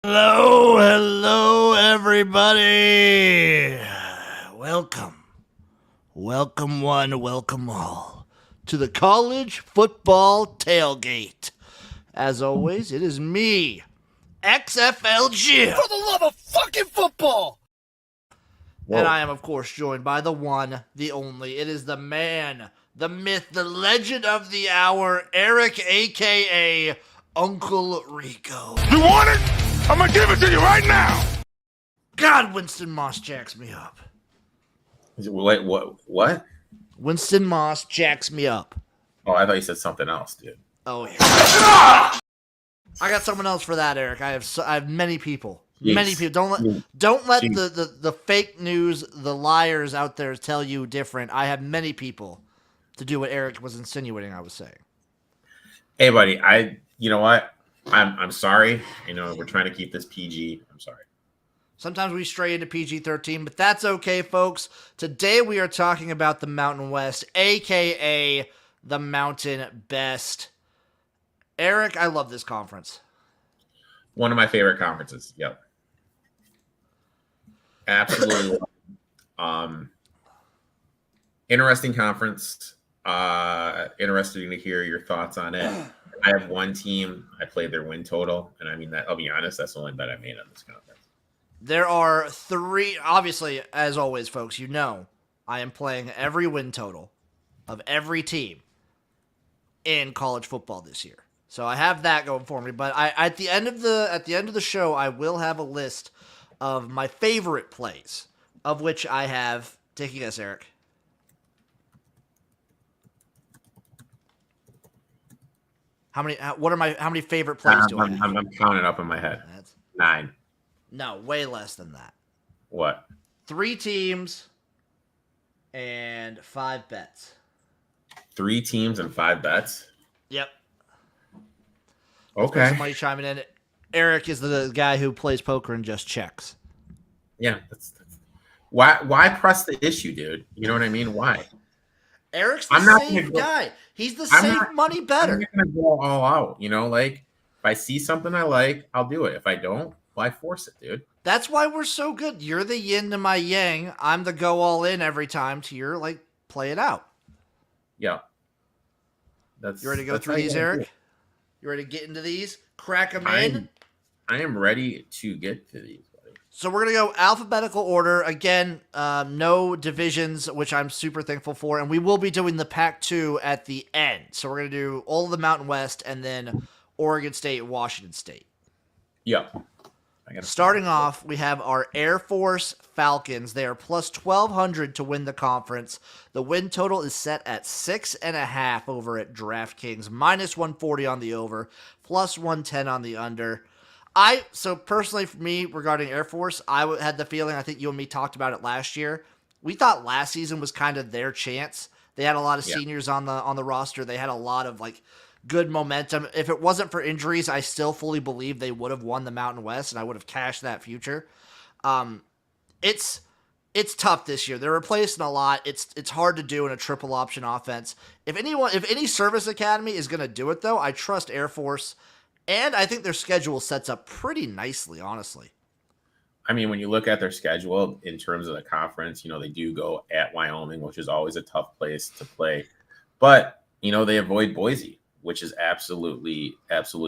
Hello, everybody. Welcome one, welcome all to the College Football Tailgate. As always, it is me, XFL Jim. For the love of fucking football! And I am, of course, joined by the one, the only. It is the man, the myth, the legend of the hour, Erik, a.k.a. Uncle Rico. You want it? I'm gonna give it to you right now. God, Winston Moss jacks me up. Wait, what? Winston Moss jacks me up. Oh, I thought you said something else, dude. Oh, yeah. I got someone else for that, Erik. I have many people. Jeez. Many people. Don't let Jeez. the fake news, the liars out there tell you different. I have many people to do what Erik was insinuating I was saying. Hey, buddy, you know what? I'm sorry. You know, we're trying to keep this PG. I'm sorry. Sometimes we stray into PG-13, but that's okay, folks. Today we are talking about the Mountain West, a.k.a. the Mountain Best. Erik, I love this conference. One of my favorite conferences. Yep. Absolutely. Interesting conference. Interesting to hear your thoughts on it. I have one team. I played their win total, and I mean that. I'll be honest, that's the only bet I made on this conference. There are three. Obviously, as always, folks, you know I am playing every win total of every team in college football this year. So I have that going for me. But at the end of the show, I will have a list of my favorite plays, of which I have. Take a guess, Erik. How many favorite plays do I have? I'm counting up in my head. That's 9. No, way less than that. What? 3 teams and 5 bets. 3 teams and 5 bets? Yep. Okay. Somebody chiming in. Erik is the guy who plays poker and just checks. Yeah. That's why press the issue, dude? You know what I mean? Why? Erik's the safe guy. He's the safe money better. I'm not going to go all out. You know, like, if I see something I like, I'll do it. If I don't, why force it, dude? That's why we're so good. You're the yin to my yang. I'm the go all in every time to your, like, play it out. Yeah. You ready to go through these, Erik? You ready to get into these? Crack them in? I am ready to get to these, buddy. So we're going to go alphabetical order. Again, no divisions, which I'm super thankful for. And we will be doing the Pac-2 at the end. So we're going to do all of the Mountain West and then Oregon State, Washington State. Yeah. Starting off, we have our Air Force Falcons. They are plus 1,200 to win the conference. The win total is set at 6.5 over at DraftKings. Minus 140 on the over, plus 110 on the under. So personally for me, regarding Air Force, I had the feeling, I think you and me talked about it last year. We thought last season was kind of their chance. They had a lot of seniors on the roster. They had a lot of, like, good momentum. If it wasn't for injuries, I still fully believe they would have won the Mountain West, and I would have cashed that future. It's tough this year. They're replacing a lot. It's hard to do in a triple option offense. If any service academy is going to do it, though, I trust Air Force, and I think their schedule sets up pretty nicely, honestly. I mean, when you look at their schedule in terms of the conference, you know, they do go at Wyoming, which is always a tough place to play. But, you know, they avoid Boise, which is absolutely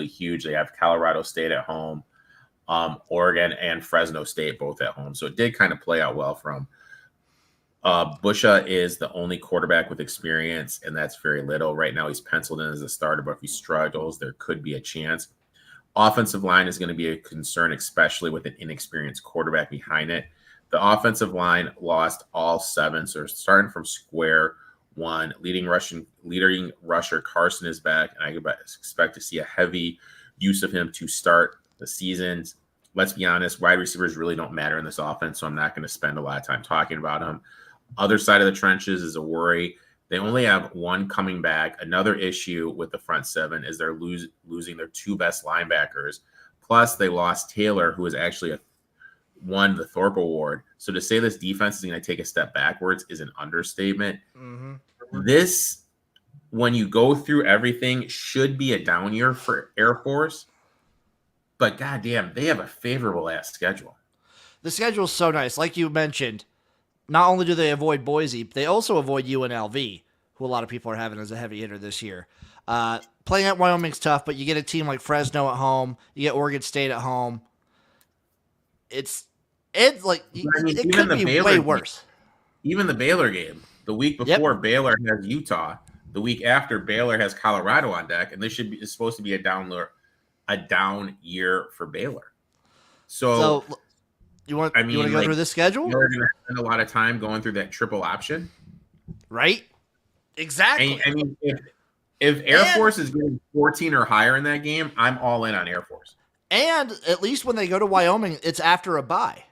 huge. They have Colorado State at home, Oregon and Fresno State both at home. So it did kind of play out well for them. Busha is the only quarterback with experience, and that's very little. Right now he's penciled in as a starter, but if he struggles, there could be a chance. Offensive line is going to be a concern, especially with an inexperienced quarterback behind it. The offensive line lost all 7, so starting from square one. Leading rusher Carson is back, and I expect to see a heavy use of him to start the season. Let's be honest, wide receivers really don't matter in this offense, so I'm not going to spend a lot of time talking about them. Other side of the trenches is a worry. They only have one coming back. Another issue with the front 7 is they're losing their 2 best linebackers. Plus, they lost Taylor, who is actually won the Thorpe Award. So to say this defense is going to take a step backwards is an understatement. Mm-hmm. This, when you go through everything, should be a down year for Air Force. but goddamn, they have a favorable ass schedule. The schedule's so nice. Like you mentioned, not only do they avoid Boise, they also avoid UNLV, who a lot of people are having as a heavy hitter this year. Playing at Wyoming's tough, but you get a team like Fresno at home. You get Oregon State at home. It could be way worse. Even the Baylor game, the week before Baylor has Utah, the week after Baylor has Colorado on deck, and it's supposed to be a down year for Baylor. So you want to go through this schedule? You're going to spend a lot of time going through that triple option, right? Exactly. And, if Air Force is getting 14 or higher in that game, I'm all in on Air Force. And at least when they go to Wyoming, it's after a bye.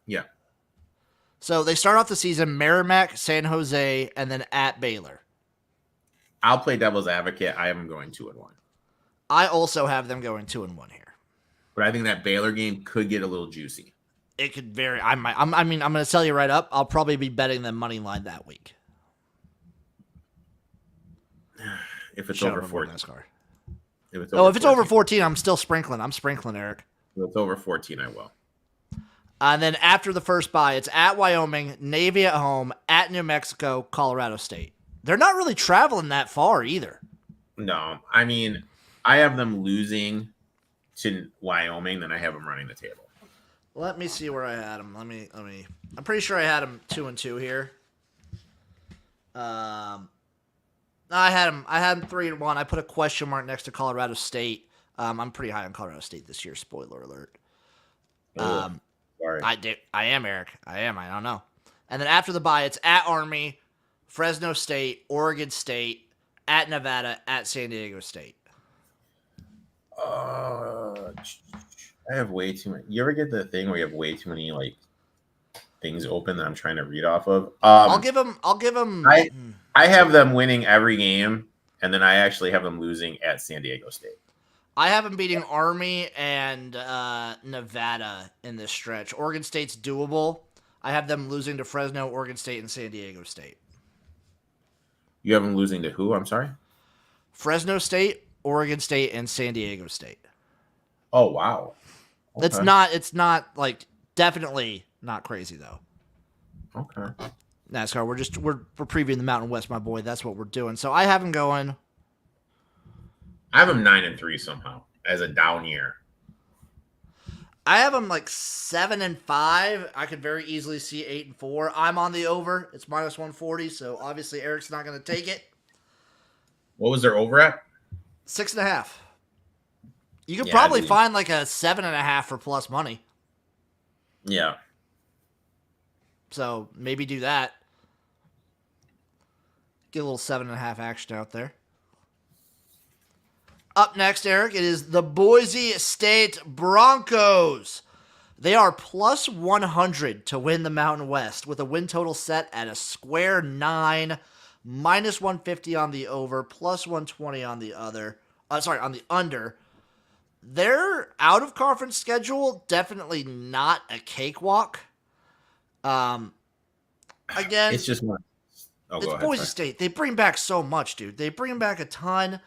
Yeah. So they start off the season Merrimack, San Jose, and then at Baylor. I'll play devil's advocate. I am going 2-1. I also have them going 2-1 here. But I think that Baylor game could get a little juicy. It could vary. I'm going to tell you right up. I'll probably be betting them money line that week. If it's over 14. If it's over 14, I'm still sprinkling. I'm sprinkling, Erik. If it's over 14, I will. And then after the first bye, it's at Wyoming, Navy at home, at New Mexico, Colorado State. They're not really traveling that far either. No, I mean, I have them losing to Wyoming, then I have them running the table. Let me see where I had them. Let me. I'm pretty sure I had them 2-2 here. I had them 3-1. I put a question mark next to Colorado State. I'm pretty high on Colorado State this year. Spoiler alert. Sorry. I am, Erik. I don't know. And then after the bye, it's at Army, Fresno State, Oregon State, at Nevada, at San Diego State. I have way too many. You ever get the thing where you have way too many things open that I'm trying to read off of? I'll give them. I have them winning every game, and then I actually have them losing at San Diego State. I have them beating Army and Nevada in this stretch. Oregon State's doable. I have them losing to Fresno, Oregon State, and San Diego State. You have them losing to who? I'm sorry? Fresno State, Oregon State, and San Diego State. Oh, wow. Okay. It's not definitely not crazy though. Okay. NASCAR, we're previewing the Mountain West, my boy. That's what we're doing. So I have them going. I have them 9-3 somehow as a down year. I have them 7-5. I could very easily see 8-4. I'm on the over. It's -140. So obviously Erik's not going to take it. What was their over at? 6.5. You could probably find a 7.5 for plus money. Yeah. So maybe do that. Get a little 7.5 action out there. Up next, Erik, it is the Boise State Broncos. They are plus 100 to win the Mountain West with a win total set at a square 9, -150 on the over, plus 120 on the on the under. Their out-of-conference schedule, definitely not a cakewalk. Again, it's just one. It's Boise State. They bring back so much, dude. They bring back a ton.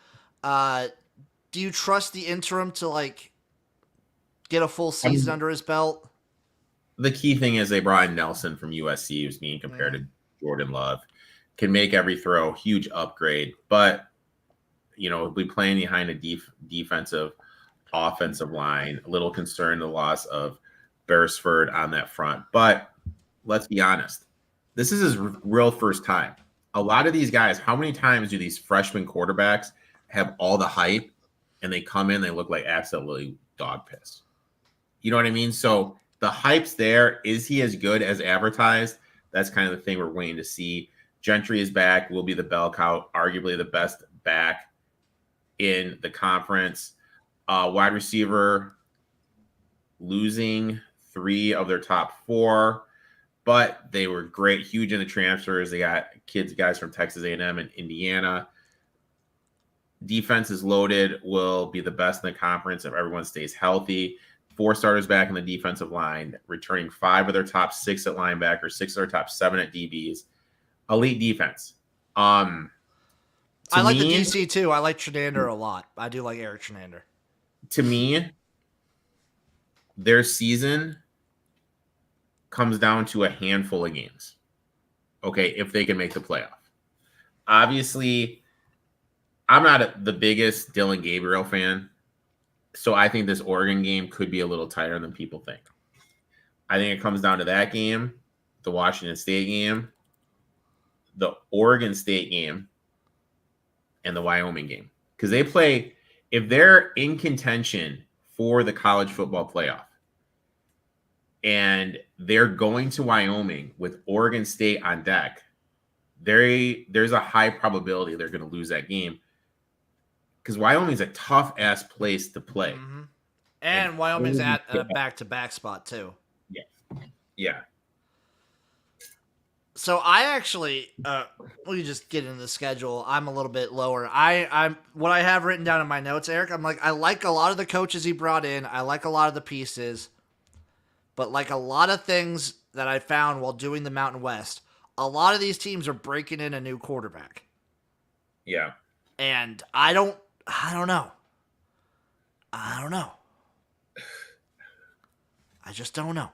Do you trust the interim to get a full season under his belt? The key thing is they brought in Nelson from USC, who's being compared to Jordan Love. Can make every throw, huge upgrade. But, we playing behind a defensive, offensive line. A little concerned the loss of Beresford on that front. But let's be honest. This is his real first time. A lot of these guys, how many times do these freshman quarterbacks have all the hype and they come in, they look like absolutely dog piss? You know what I mean? So the hype's there. Is he as good as advertised? That's kind of the thing we're waiting to see. Gentry is back, will be the bell cow, arguably the best back in the conference. Wide receiver losing 3 of their top 4, but they were great, huge in the transfers. They got guys from Texas A&M and Indiana. Defense is loaded, will be the best in the conference if everyone stays healthy. 4 starters back in the defensive line, returning 5 of their top 6 at linebacker, 6 of their top 7 at DBs. Elite defense. I like the DC too. I like Chenander a lot. I do like Erik Chenander. To me, their season comes down to a handful of games. Okay, if they can make the playoff. Obviously, I'm not the biggest Dylan Gabriel fan, so I think this Oregon game could be a little tighter than people think. I think it comes down to that game, the Washington State game, the Oregon State game, and the Wyoming game. Because they play, if they're in contention for the college football playoff, and they're going to Wyoming with Oregon State on deck, there's a high probability they're going to lose that game. Because Wyoming's a tough-ass place to play. Mm-hmm. And Wyoming's at a back-to-back spot, too. Yeah. So I actually, we just get into the schedule. I'm a little bit lower. I'm what I have written down in my notes, Eric. I'm like, I like a lot of the coaches he brought in. I like a lot of the pieces, but like a lot of things that I found while doing the Mountain West, a lot of these teams are breaking in a new quarterback. Yeah. And I don't know. I just don't know.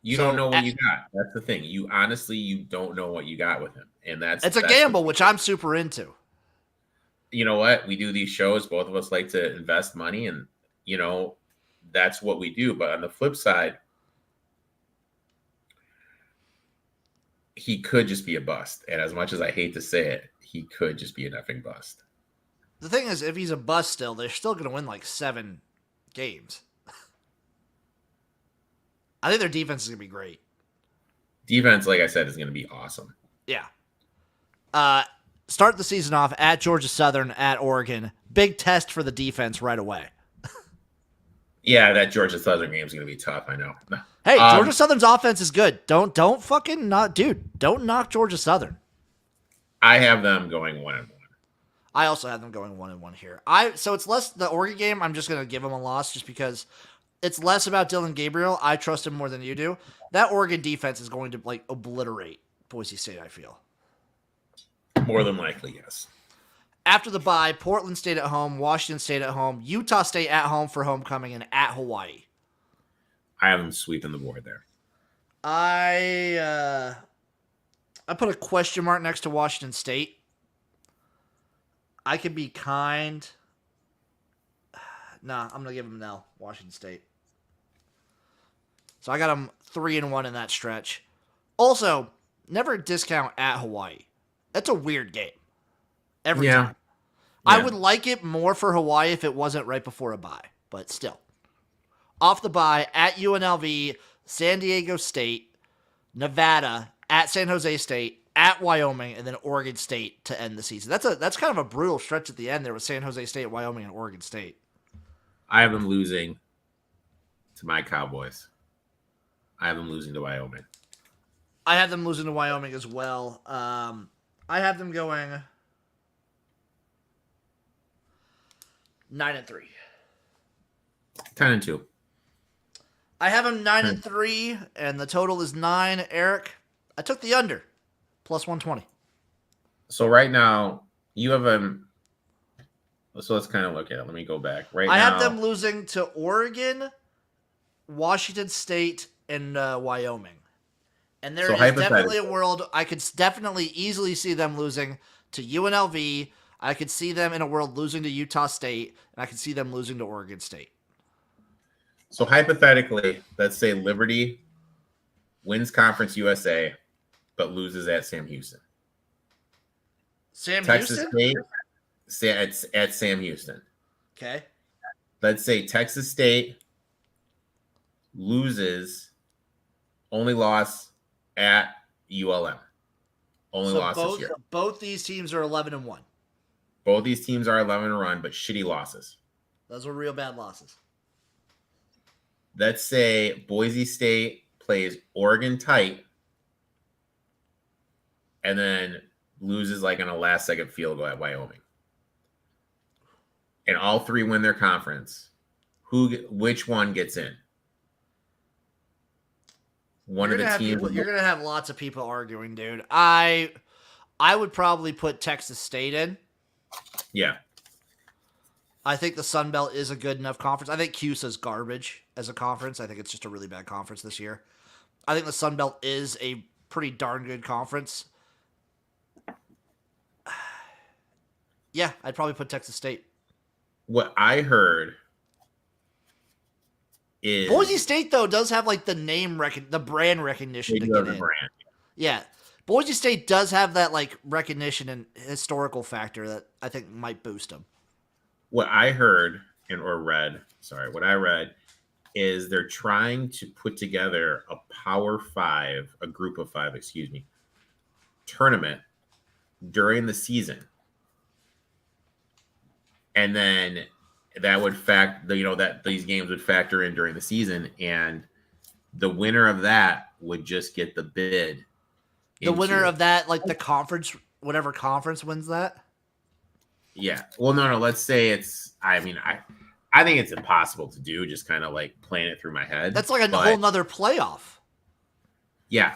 You don't know what you got. That's the thing. You don't know what you got with him. And it's a gamble, which I'm super into. You know what? We do these shows. Both of us like to invest money, and, that's what we do. But on the flip side, he could just be a bust. And as much as I hate to say it, he could just be an effing bust. The thing is, if he's a bust still, they're still going to win like 7 games. I think their defense is going to be great. Defense, like I said, is going to be awesome. Yeah. Start the season off at Georgia Southern, at Oregon. Big test for the defense right away. Yeah, that Georgia Southern game is going to be tough. I know. Hey, Georgia Southern's offense is good. Don't fucking not, dude. Don't knock Georgia Southern. I have them going 1-1. I also have them going 1-1 here. So it's less the Oregon game. I'm just going to give them a loss just because it's less about Dylan Gabriel. I trust him more than you do. That Oregon defense is going to like obliterate Boise State, I feel. More than likely, yes. After the bye, Portland State at home, Washington State at home, Utah State at home for homecoming, and at Hawaii. I have them sweeping the board there. I put a question mark next to Washington State. I could be kind. Nah, I'm going to give them an L, Washington State. So I got them 3-1 in that stretch. Also, never discount at Hawaii. That's a weird game. Every time. Yeah. I would like it more for Hawaii if it wasn't right before a bye, but still. Off the bye, at UNLV, San Diego State, Nevada, at San Jose State, at Wyoming, and then Oregon State to end the season. That's kind of a brutal stretch at the end there with San Jose State, Wyoming, and Oregon State. I have them losing to my Cowboys. I have them losing to Wyoming. I have them losing to Wyoming as well. I have them going 9-3. 10-2. I have them 9-3, and the total is 9. Eric, I took the under, plus 120. So right now, you have them. So let's kind of look at it. Let me go back. I have them losing to Oregon, Washington State, and Wyoming. And there is definitely a world I could definitely easily see them losing to UNLV. I could see them in a world losing to Utah State, and I could see them losing to Oregon State. So hypothetically, let's say Liberty wins Conference USA, but loses at Sam Houston. Texas State at Sam Houston. Okay. Let's say Texas State loses, only loss at ULM. Only loss this year. Both these teams are 11-1. Both these teams are 11-1, but shitty losses. Those were real bad losses. Let's say Boise State plays Oregon tight and then loses like on a last-second field goal at Wyoming. And all three win their conference. Which one gets in? One of the teams. You're gonna have lots of people arguing, dude. I would probably put Texas State in. Yeah. I think the Sun Belt is a good enough conference. I think CUSA's garbage as a conference. I think it's just a really bad conference this year. I think the Sun Belt is a pretty darn good conference. Yeah, I'd probably put Texas State. What I heard is Boise State, though, does have like the the brand recognition to get in. Brand. Yeah. Boise State does have that like recognition and historical factor that I think might boost them. What I heard what I read is they're trying to put together a group of five, tournament during the season. And then that would that these games would factor in during the season, and the winner of that would just get the bid. The winner of that, like the conference, whatever conference wins that. Yeah. Well, no. Let's say it's. I think it's impossible to do. Just kind of like playing it through my head. That's like a whole nother playoff. Yeah.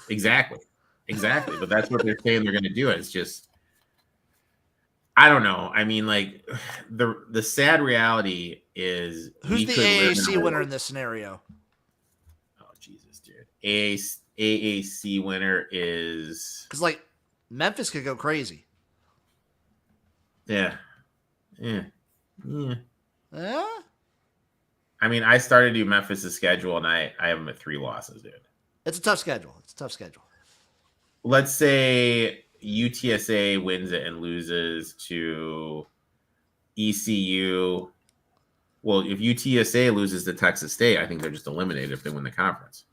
Exactly. But that's what they're saying they're going to do. It's just. I don't know. I mean, like the sad reality is who's the AAC winner in this scenario? Oh Jesus, dude! AAC winner is because like Memphis could go crazy. Yeah. Yeah. I mean, I started to do Memphis' schedule, and I have them at 3 losses, dude. It's a tough schedule. Let's say UTSA wins it and loses to ECU. Well, if UTSA loses to Texas State, I think they're just eliminated if they win the conference.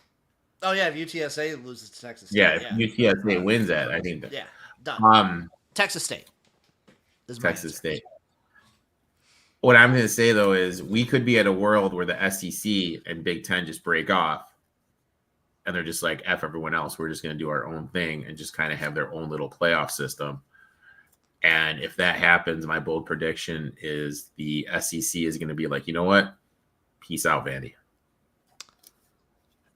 Oh yeah, if UTSA loses to Texas State. Yeah, if UTSA wins that, I think that. Yeah, done. Texas State. Texas State. What I'm going to say though is we could be at a world where the SEC and Big Ten just break off, and they're just like F everyone else. We're just going to do our own thing and just kind of have their own little playoff system. And if that happens, my bold prediction is the SEC is going to be like, you know what? Peace out, Vandy.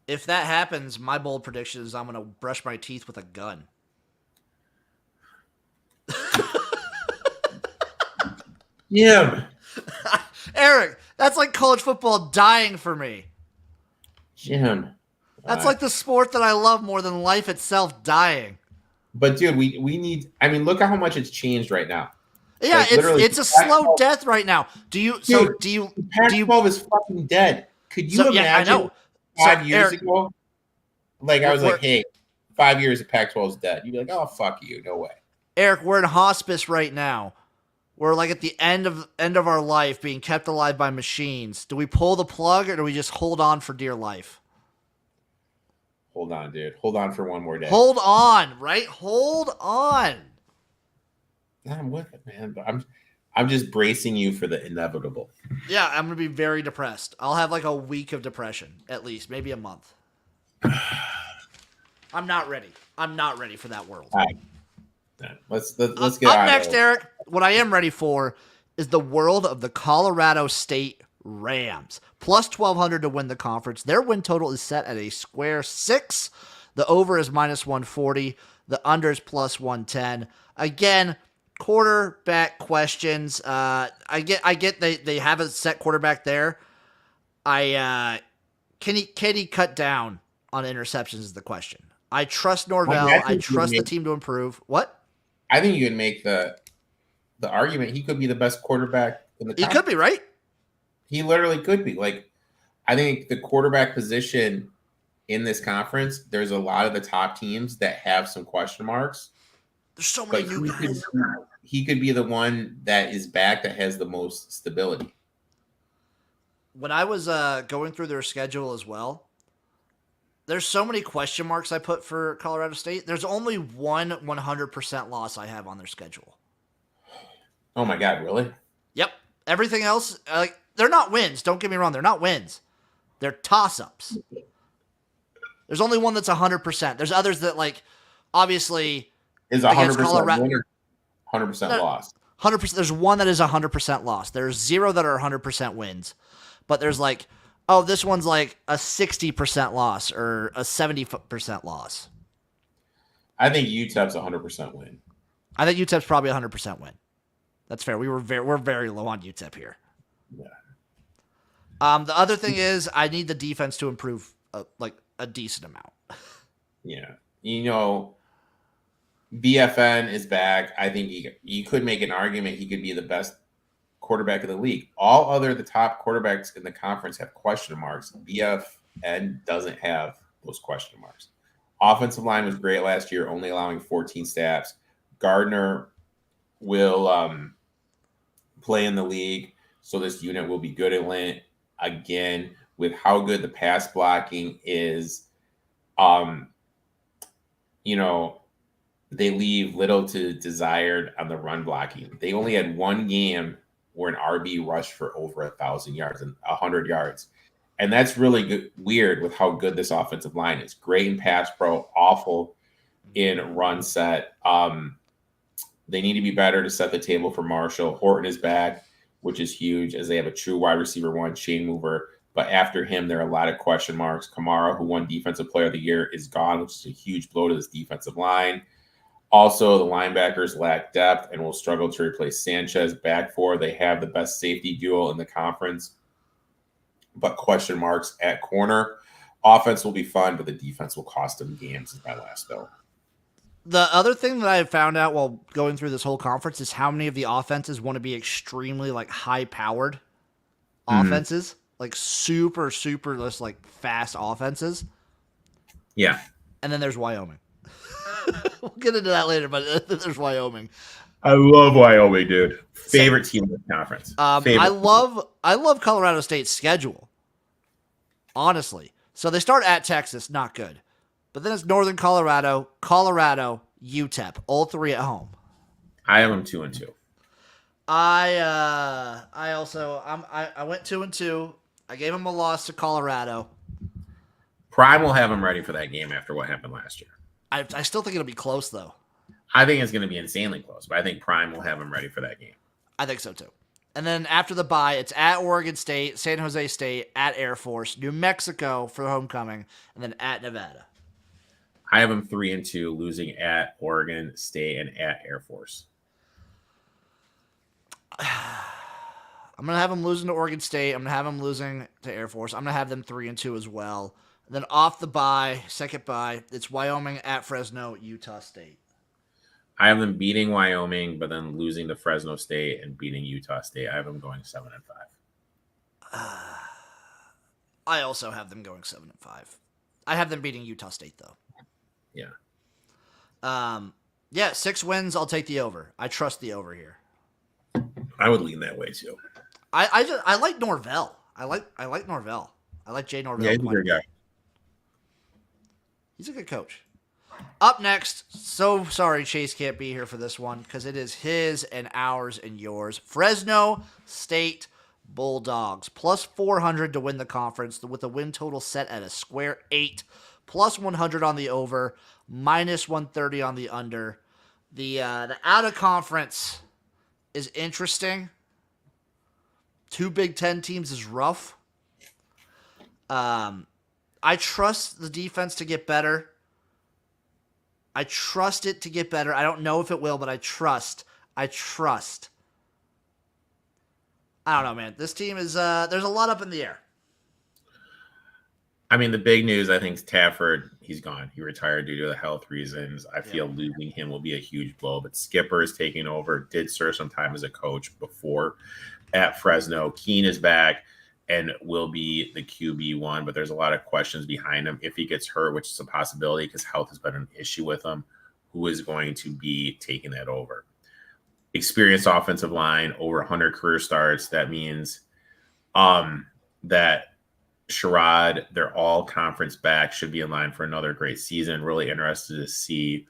If that happens, my bold prediction is I'm going to brush my teeth with a gun. Jim. Erik, that's like college football dying for me. Jim. That's like the sport that I love more than life itself dying. But dude, we need. I mean, look at how much it's changed right now. Yeah, like, it's a slow death right now. Pac-12 is fucking dead. Could you imagine? Yeah, I know. 5 years ago, like I was like, hey, 5 years of Pac-12 is dead. You'd be like, oh fuck you, no way. Erik, we're in hospice right now. We're like at the end of our life, being kept alive by machines. Do we pull the plug or do we just hold on for dear life? Hold on, dude. Hold on for one more day. Hold on, right? Hold on. I'm with it, man. But I'm just bracing you for the inevitable. Yeah, I'm gonna be very depressed. I'll have like a week of depression, at least, maybe a month. I'm not ready. I'm not ready for that world. All right. Let's get up next, Erik. What I am ready for is the world of the Colorado State Rams. Plus 1,200 to win the conference. Their win total is set at a square 6. The over is minus 140. The under is plus 110. Again, quarterback questions. I get they have a set quarterback there. Can he cut down on interceptions is the question. I trust Norvell. I trust the team to improve. What? I think you can make the argument he could be the best quarterback in the conference. He could be, right? He literally could be. Like, I think the quarterback position in this conference, there's a lot of the top teams that have some question marks. There's so many new guys. He could be the one that is back that has the most stability. When I was going through their schedule as well, there's so many question marks I put for Colorado State. There's only one 100% loss I have on their schedule. Oh my God, really? Yep. Everything else, they're not wins. Don't get me wrong. They're not wins. They're toss-ups. There's only one that's 100%. There's others that, like, obviously is 100% win or 100% loss. 100%. There's one that is 100% loss. There's 0 that are 100% wins. But there's like, oh, this one's like a 60% loss or a 70% loss. I think UTEP's 100% win. I think UTEP's probably 100% win. That's fair. We're very low on UTEP here. Yeah. The other thing is I need the defense to improve a decent amount. Yeah. BFN is back. I think you could make an argument he could be the best quarterback of the league. All other the top quarterbacks in the conference have question marks. BFN doesn't have those question marks. Offensive line was great last year, only allowing 14 sacks. Gardner will play in the league, so this unit will be good at Lent again with how good the pass blocking is. They leave little to desired on the run blocking. They only had one game where an RB rushed for over 1,000 yards and 100 yards. And that's really good, weird with how good this offensive line is. Great in pass pro, awful in run set. They need to be better to set the table for Marshall. Horton is back, which is huge as they have a true wide receiver one, chain mover. But after him, there are a lot of question marks. Kamara, who won Defensive Player of the Year, is gone, which is a huge blow to this defensive line. Also, the linebackers lack depth and will struggle to replace Sanchez. Back four, they have the best safety duo in the conference, but question marks at corner. Offense will be fun, but the defense will cost them games, is my last note. The other thing that I found out while going through this whole conference is how many of the offenses want to be extremely high-powered offenses, super just fast offenses. Yeah. And then there's Wyoming. We'll get into that later, but there's Wyoming. I love Wyoming, dude. Favorite team in the conference. I love Colorado State's schedule. Honestly. So they start at Texas, not good. But then it's Northern Colorado, UTEP, all three at home. I have them 2-2. I went 2-2. I gave them a loss to Colorado. Prime will have them ready for that game after what happened last year. I still think it'll be close, though. I think it's going to be insanely close, but I think Prime will have them ready for that game. I think so, too. And then after the bye, it's at Oregon State, San Jose State, at Air Force, New Mexico for homecoming, and then at Nevada. I have them 3-2, losing at Oregon State and at Air Force. I'm going to have them losing to Oregon State. I'm going to have them losing to Air Force. I'm going to have them 3-2 as well. And then off the bye, second bye, it's Wyoming at Fresno, Utah State. I have them beating Wyoming, but then losing to Fresno State and beating Utah State. I have them going 7-5. I also have them going 7-5. I have them beating Utah State, though. Yeah. 6 wins. I'll take the over. I trust the over here. I would lean that way too. I like Norvell. I like Norvell. I like Jay Norvell. Yeah, he's a good guy. He's a good coach. Up next, so sorry Chase can't be here for this one because it is his and ours and yours. Fresno State Bulldogs plus 400 to win the conference with the win total set at a square 8, plus 100 on the over, minus 130 on the under. The out of conference is interesting. 2 Big Ten teams is rough. I trust the defense to get better. I trust it to get better. I don't know if it will, but I trust. I don't know, man. This team is, there's a lot up in the air. I mean, the big news, I think, is Tafford. He's gone. He retired due to the health reasons. I feel losing him will be a huge blow, but Skipper is taking over. Did serve some time as a coach before at Fresno. Keene is back and will be the QB1, but there's a lot of questions behind him. If he gets hurt, which is a possibility because health has been an issue with him, who is going to be taking that over? Experienced offensive line, over 100 career starts. That means that Sherrod, they're all conference back, should be in line for another great season. Really interested to see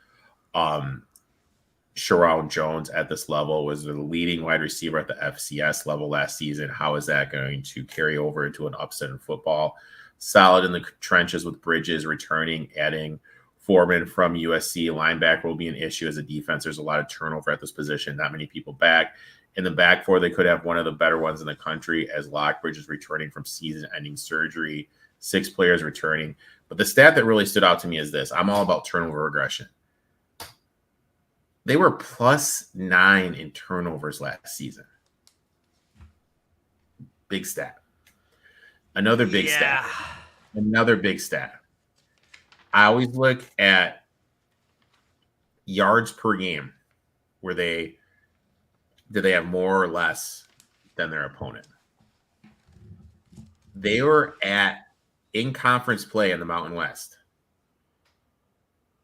Sherrod Jones at this level. Was the leading wide receiver at the FCS level last season. How is that going to carry over into an upset in football? Solid in the trenches with Bridges returning, adding Foreman from USC. Linebacker will be an issue as a defense. There's a lot of turnover at this position. Not many people back. In the back four, they could have one of the better ones in the country as Lockbridge is returning from season-ending surgery. 6 players returning. But the stat that really stood out to me is this. I'm all about turnover regression. They were +9 in turnovers last season. Big stat. Another big stat. Another big stat. I always look at yards per game where did they have more or less than their opponent. They were in conference play in the Mountain West,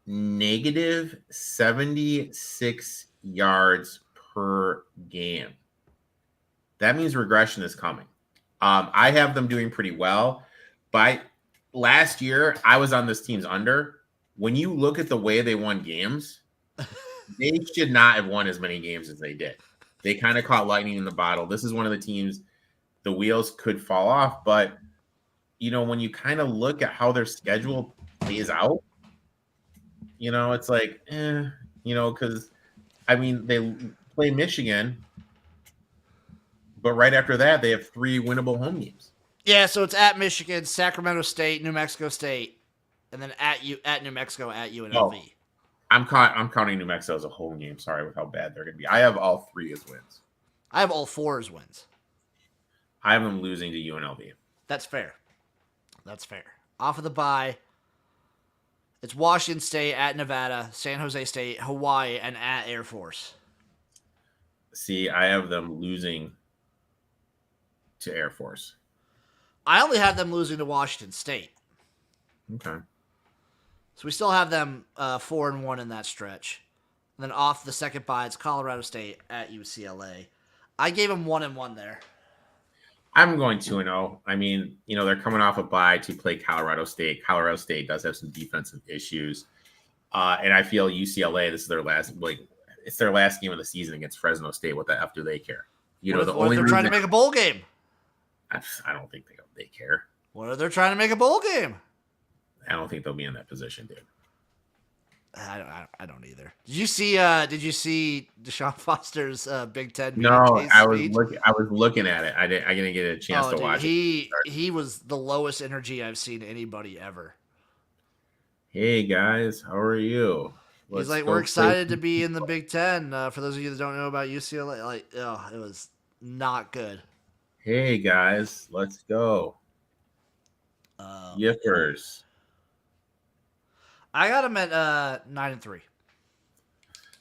-76 yards per game. That means regression is coming. I have them doing pretty well, but last year I was on this team's under. When you look at the way they won games, they should not have won as many games as they did. They kind of caught lightning in the bottle. This is one of the teams the wheels could fall off, but when you kind of look at how their schedule plays out, it's like, because they play Michigan, but right after that, they have 3 winnable home games. Yeah, so it's at Michigan, Sacramento State, New Mexico State, and then at New Mexico, at UNLV. Oh, I'm counting New Mexico as a home game. Sorry with how bad they're going to be. I have all 3 as wins. I have all 4 as wins. I have them losing to UNLV. That's fair. Off of the bye, it's Washington State, at Nevada, San Jose State, Hawaii, and at Air Force. See, I have them losing to Air Force. I only have them losing to Washington State. Okay. So we still have them 4-1 in that stretch. And then off the second bye, it's Colorado State at UCLA. I gave them 1-1 there. I'm going 2-0. They're coming off a bye to play Colorado State. Colorado State does have some defensive issues. And I feel UCLA, this is their last, it's their last game of the season against Fresno State. What the F do they care? What if they're trying to make a bowl game? I don't think they care. What if they're trying to make a bowl game? I don't think they'll be in that position, dude. I don't either. Did you see Deshaun Foster's Big Ten? No, I was looking at it. I didn't get a chance to watch it. He was the lowest energy I've seen anybody ever. Hey guys, how are you? He's like, we're excited to be in the Big Ten. For those of you that don't know about UCLA, it was not good. Hey guys, let's go. Yippers. I got him at 9-3.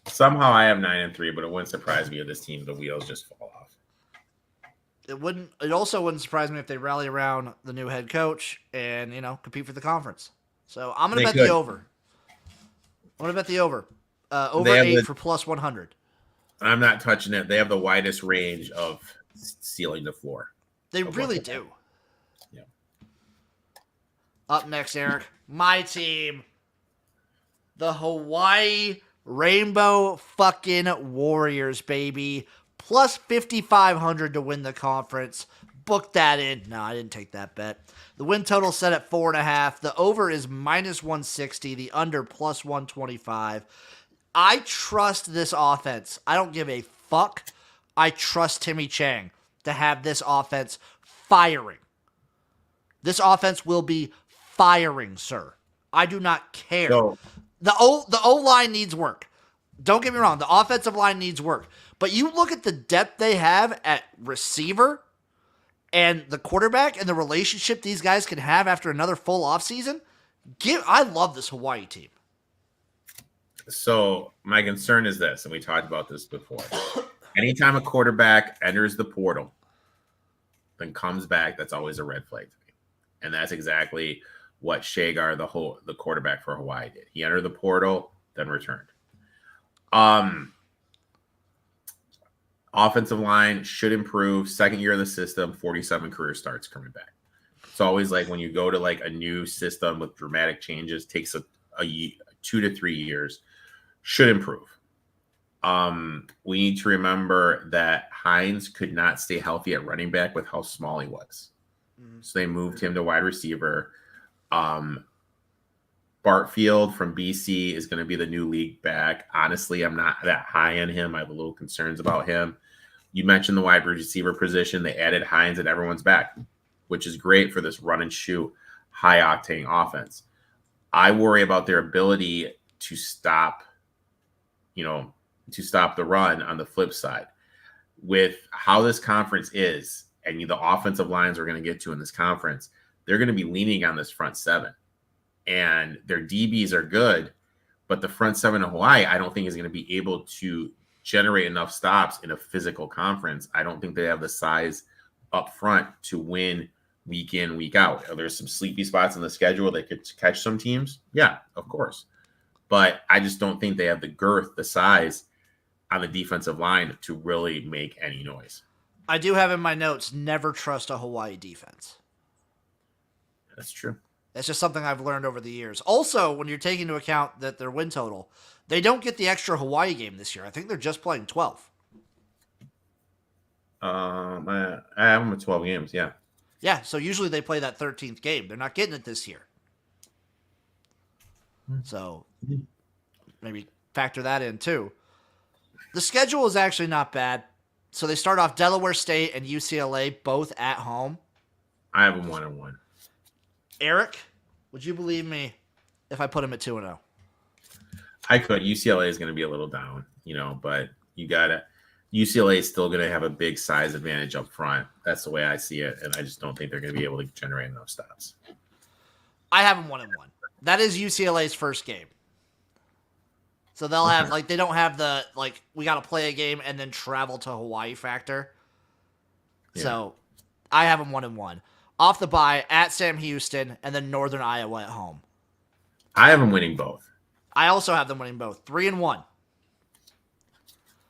Somehow I have 9-3, but it wouldn't surprise me if this team, the wheels just fall off. It also wouldn't surprise me if they rally around the new head coach and compete for the conference. So I'm gonna bet the over. Over 8 for +100. I'm not touching it. They have the widest range of ceiling to floor. They really do. Yeah. Up next, Erik, my team. The Hawaii Rainbow fucking Warriors, baby. Plus 5,500 to win the conference. Book that in. No, I didn't take that bet. The win total set at 4.5. The over is -160. The under +125. I trust this offense. I don't give a fuck. I trust Timmy Chang to have this offense firing. This offense will be firing, sir. I do not care. So, The O-line needs work. Don't get me wrong. The offensive line needs work. But you look at the depth they have at receiver and the quarterback and the relationship these guys can have after another full offseason. I love this Hawaii team. So my concern is this, and we talked about this before. Anytime a quarterback enters the portal, then comes back, that's always a red flag to me. And that's exactly what Shagar, the quarterback for Hawaii, did. He entered the portal, then returned. Offensive line should improve. Second year of the system, 47 career starts coming back. It's always like when you go to like a new system with dramatic changes, takes a 2 to 3 years. Should improve. We need to remember that Hines could not stay healthy at running back with how small he was. So they moved him to wide receiver. Bartfield from BC is going to be the new league back. Honestly, I'm not that high on him. I have a little concerns about him. You mentioned the wide receiver position. They added Hines and everyone's back, which is great for this run and shoot, high octane offense. I worry about their ability to stop, to stop the run on the flip side. With how this conference is and the offensive lines we're going to get to in this conference, they're going to be leaning on this front seven. And their DBs are good, but the front seven of Hawaii, I don't think is going to be able to generate enough stops in a physical conference. I don't think they have the size up front to win week in, week out. Are there some sleepy spots in the schedule that could catch some teams? Yeah, of course. But I just don't think they have the girth, the size on the defensive line to really make any noise. I do have in my notes, never trust a Hawaii defense. That's true. It's just something I've learned over the years. Also, when you're taking into account that their win total, they don't get the extra Hawaii game this year. I think they're just playing 12. I have them at 12 games, yeah. Yeah, so usually they play that 13th game. They're not getting it this year. So maybe factor that in too. The schedule is actually not bad. So they start off Delaware State and UCLA both at home. I have them 1-1. Erik, would you believe me if I put him at 2-0? I could. UCLA is going to be a little down, but you got to. UCLA is still going to have a big size advantage up front. That's the way I see it, and I just don't think they're going to be able to generate enough stops. I have them 1-1. That is UCLA's first game. So they'll have, they don't have the, we got to play a game and then travel to Hawaii factor. Yeah. So I have them 1-1. Off the bye, at Sam Houston, and then Northern Iowa at home. I have them winning both. I also have them winning both. 3-1.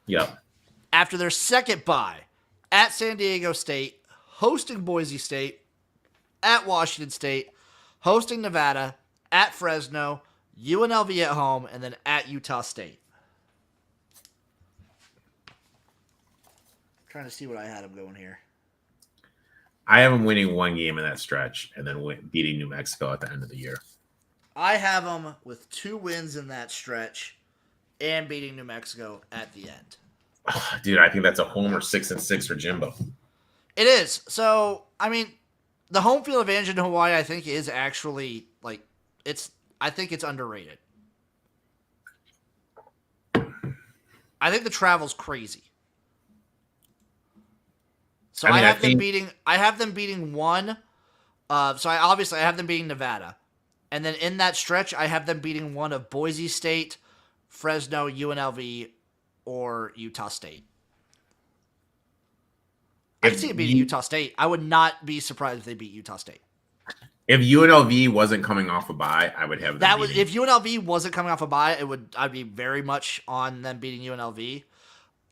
Yep. After their second bye, at San Diego State, hosting Boise State, at Washington State, hosting Nevada, at Fresno, UNLV at home, and then at Utah State. I'm trying to see what I had them going here. I have them winning one game in that stretch and then beating New Mexico at the end of the year. I have them with 2 wins in that stretch and beating New Mexico at the end. Dude, I think that's a homer 6-6 for Jimbo. It is. So, I mean, the home field advantage in Hawaii, I think, is actually, I think it's underrated. I think the travel's crazy. So I have them beating one. I have them beating Nevada. And then in that stretch, I have them beating one of Boise State, Fresno, UNLV, or Utah State. I can see it beating Utah State. I would not be surprised if they beat Utah State. If UNLV wasn't coming off a bye, I would have them if UNLV wasn't coming off a bye, I'd be very much on them beating UNLV.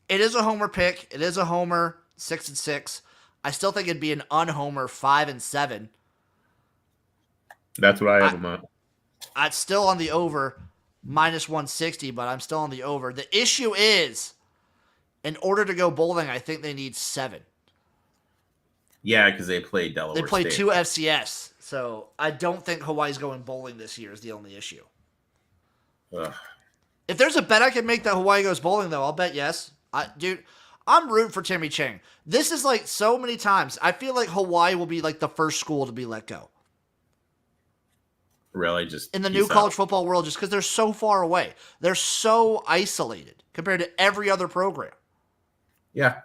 It is a homer pick. It is a homer 6-6. I still think it'd be an unhomer 5-7. That's what I have them on. I'm still on the over -160, but I'm still on the over. The issue is, in order to go bowling, I think they need 7. Yeah, because they play Delaware State. They play 2 FCS, so I don't think Hawaii's going bowling this year is the only issue. Ugh. If there's a bet I can make that Hawaii goes bowling, though, I'll bet yes. Dude, I'm rooting for Timmy Chang. This is so many times. I feel like Hawaii will be the first school to be let go. Really? Just in the new college football world, just because they're so far away. They're so isolated compared to every other program. Yeah.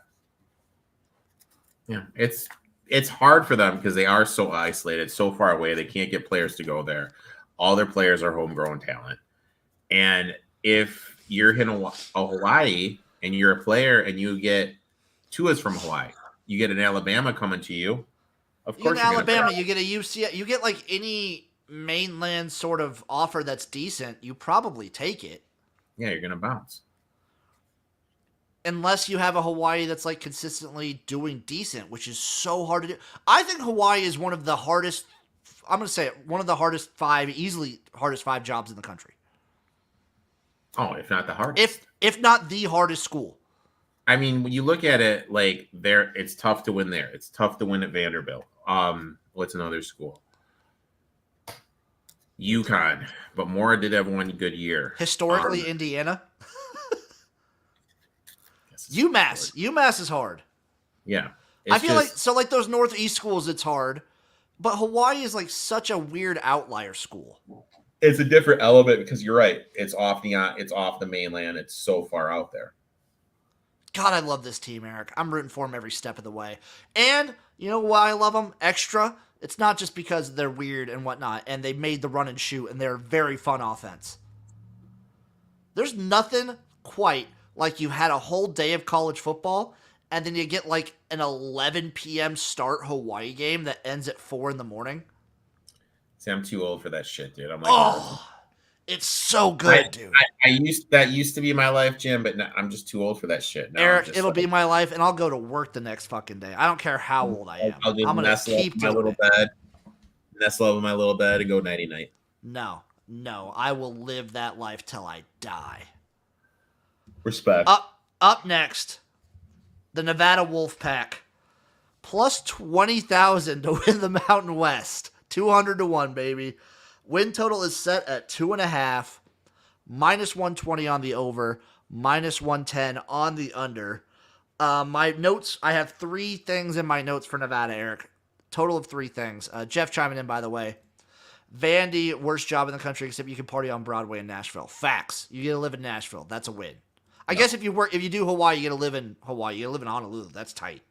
Yeah. It's hard for them because they are so isolated, so far away. They can't get players to go there. All their players are homegrown talent. And if you're in Hawaii and you're a player and you get Tua's from Hawaii, you get an Alabama coming to you. Of course, you get Alabama, you get a UCLA, you get any mainland sort of offer that's decent, you probably take it. Yeah, you're gonna bounce. Unless you have a Hawaii that's consistently doing decent, which is so hard to do. I think Hawaii is one of the hardest, I'm going to say it, one of the hardest 5 jobs in the country. Oh, if not the hardest. If not the hardest school. I mean, when you look at it, it's tough to win there. It's tough to win at Vanderbilt. What's another school? UConn, but Mora did have one good year. Historically, Indiana. UMass is hard. Yeah. I feel those Northeast schools, it's hard. But Hawaii is such a weird outlier school. it's a different element because you're right. It's off the mainland. It's so far out there. God, I love this team, Erik. I'm rooting for them every step of the way. And you know why I love them extra? It's not just because they're weird and whatnot, and they made the run and shoot, and they're a very fun offense. There's nothing quite like you had a whole day of college football, and then you get like an 11 p.m. start Hawaii game that ends at 4 in the morning. See, I'm too old for that shit, dude. I'm like, oh, it's so good, dude. That used to be my life, Jim, but now, I'm just too old for that shit. Now Erik, it'll be my life, and I'll go to work the next fucking day. I don't care how old I am. I'm gonna keep my little bed, nestle up in my little bed, and go nighty night. No, I will live that life till I die. Respect. Up next, the Nevada Wolfpack, plus 20,000 to win the Mountain West, 200-1, baby. Win total is set at 2.5, minus 120 on the over, minus 110 on the under. My notes, I have 3 things in my notes for Nevada, Erik. Total of 3 things. Jeff chiming in, by the way. Vandy, worst job in the country, except you can party on Broadway in Nashville. Facts. You get to live in Nashville. That's a win. I guess if you do Hawaii, you get to live in Hawaii. You get to live in Honolulu. That's tight.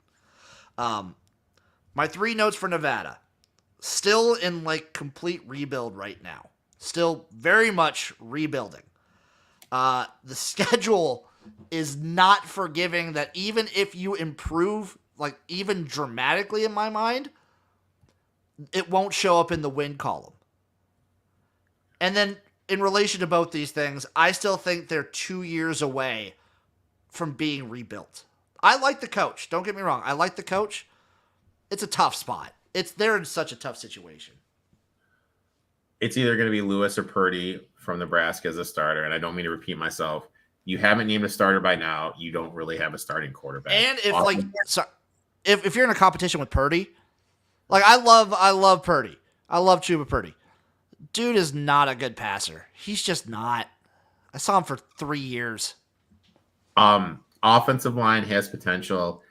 My 3 notes for Nevada. Still in like complete rebuild right now. Still very much rebuilding. The schedule is not forgiving that even if you improve, like even dramatically in my mind, it won't show up in the win column. And then in relation to both these things, I still think they're 2 years away from being rebuilt. I like the coach. Don't get me wrong. I like the coach. It's a tough spot. They're in such a tough situation. It's either going to be Lewis or Purdy from Nebraska as a starter, and I don't mean to repeat myself. You haven't named a starter by now. You don't really have a starting quarterback. And if you're in a competition with Purdy, like I love Purdy. I love Chuba Purdy. Dude is not a good passer. He's just not. I saw him for 3 years. Offensive line has potential,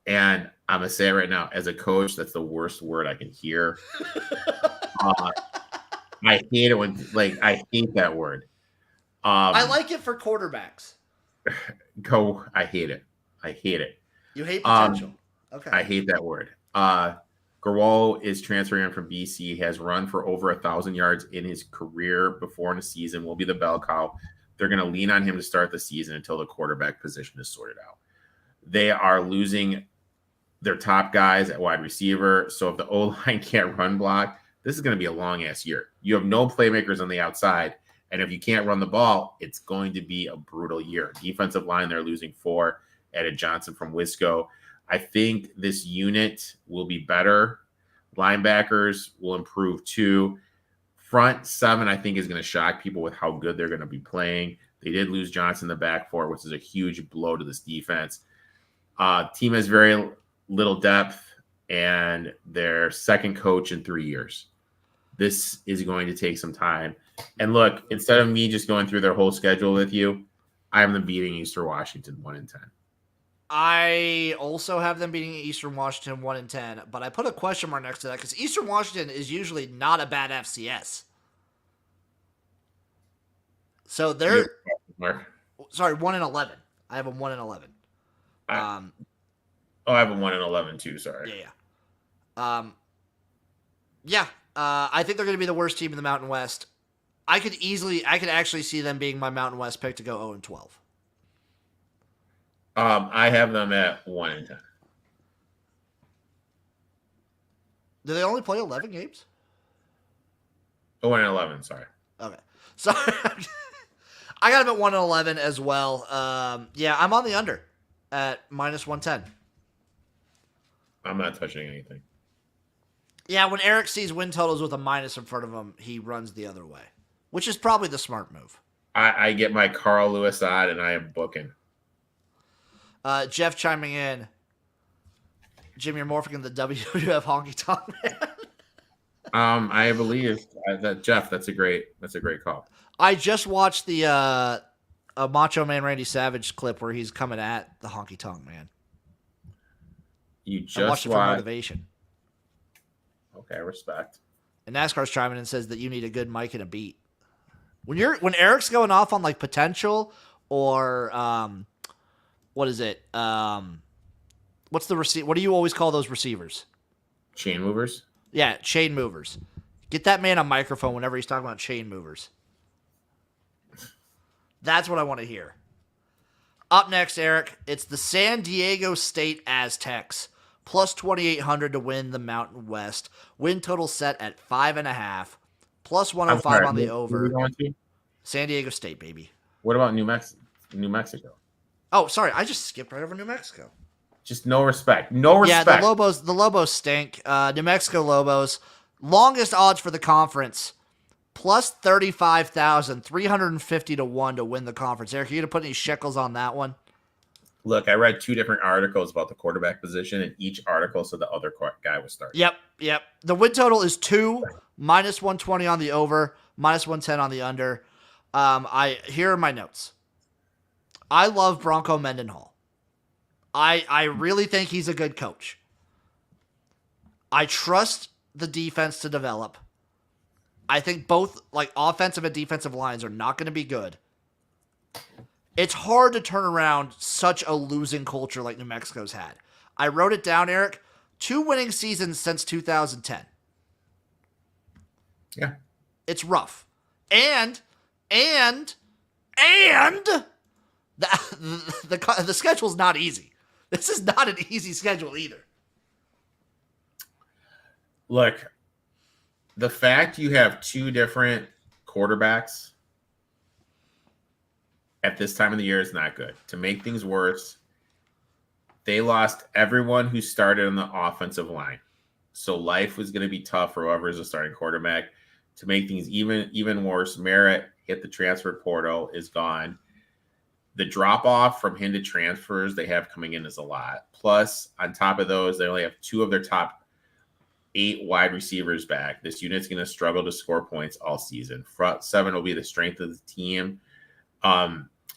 and I'm gonna say it right now. As a coach, that's the worst word I can hear. I hate it I hate that word. I like it for quarterbacks. I hate it. You hate potential. Okay. I hate that word. Garwal is transferring in from BC, has run for over 1,000 yards in his career before in a season, will be the bell cow. They're going to lean on him to start the season until the quarterback position is sorted out. They are losing their top guys at wide receiver. So if the O-line can't run block, this is going to be a long-ass year. You have no playmakers on the outside. And if you can't run the ball, it's going to be a brutal year. Defensive line, they're losing 4. Added Johnson from Wisco. I think this unit will be better. Linebackers will improve too. Front 7, I think, is going to shock people with how good they're going to be playing. They did lose Johnson in the back 4, which is a huge blow to this defense. Team has very little depth, and their second coach in 3 years. This is going to take some time. And look, instead of me just going through their whole schedule with you, I have them beating Eastern Washington 1-10. I also have them beating Eastern Washington 1-10, but I put a question mark next to that because Eastern Washington is usually not a bad FCS. So they're 1-11. I have them 1-11. I have them 1-11 too. Sorry. Yeah. I think they're going to be the worst team in the Mountain West. I could actually see them being my Mountain West pick to go 0-12. I have them at 1-10. Do they only play 11 games? 1-11, sorry. Okay. Sorry. I got them at 1-11 as well. Yeah, I'm on the under at minus 110. I'm not touching anything. Yeah, when Erik sees win totals with a minus in front of him, he runs the other way, which is probably the smart move. I get my Carl Lewis on, and I am booking. Jeff chiming in. Jim, you're morphing in the WWF honky tonk man. I believe that Jeff. That's a great call. I just watched the Macho Man Randy Savage clip where he's coming at the honky tonk man. You just I watched it for motivation. Okay, respect. And NASCAR's chiming in and says that you need a good mic and a beat. When Eric's going off on like potential or what is it? What's the What do you always call those receivers? Chain movers. Yeah, chain movers. Get that man a microphone whenever he's talking about chain movers. That's what I want to hear. Up next, Erik, it's the San Diego State Aztecs. Plus 2,800 to win the Mountain West. Win total set at 5.5. Plus 105 on the over. Who are we going to? San Diego State, baby. What about New Mexico? Oh, sorry. I just skipped right over New Mexico. Just no respect. No respect. Yeah, the Lobos stink. New Mexico Lobos. Longest odds for the conference. Plus 35,350 to 1 to win the conference. Erik, are you going to put any shekels on that one? Look, I read 2 different articles about the quarterback position, and each article said the other guy was starting. Yep. The win total is 2, minus 120 on the over, minus 110 on the under. Here are my notes. I love Bronco Mendenhall. I really think he's a good coach. I trust the defense to develop. I think both like offensive and defensive lines are not going to be good. It's hard to turn around such a losing culture like New Mexico's had. I wrote it down, Erik. 2 winning seasons since 2010. Yeah. It's rough. And the schedule's not easy. This is not an easy schedule either. Look, the fact you have 2 different quarterbacks at this time of the year is not good. To make things worse, they lost everyone who started on the offensive line. So life was going to be tough for whoever is a starting quarterback. To make things even worse, Merritt hit the transfer portal, is gone. The drop-off from him to transfers they have coming in is a lot. Plus, on top of those, they only have 2 of their top 8 wide receivers back. This unit's going to struggle to score points all season. Front 7 will be the strength of the team.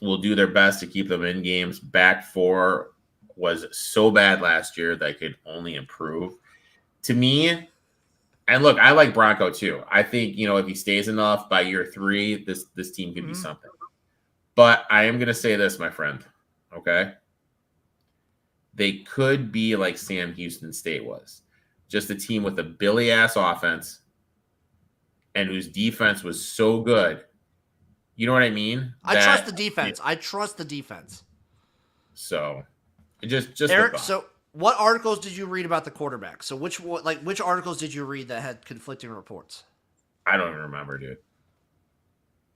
Will do their best to keep them in games. Back 4 was so bad last year that could only improve. To me, and look, I like Bronco too. I think, if he stays enough by year 3, this team can be something. But I am going to say this, my friend, okay? They could be like Sam Houston State was. Just a team with a Billy-ass offense and whose defense was so good. You know what I mean? I trust the defense. I trust the defense. So, just Erik, so what articles did you read about the quarterback? So which articles did you read that had conflicting reports? I don't even remember, dude.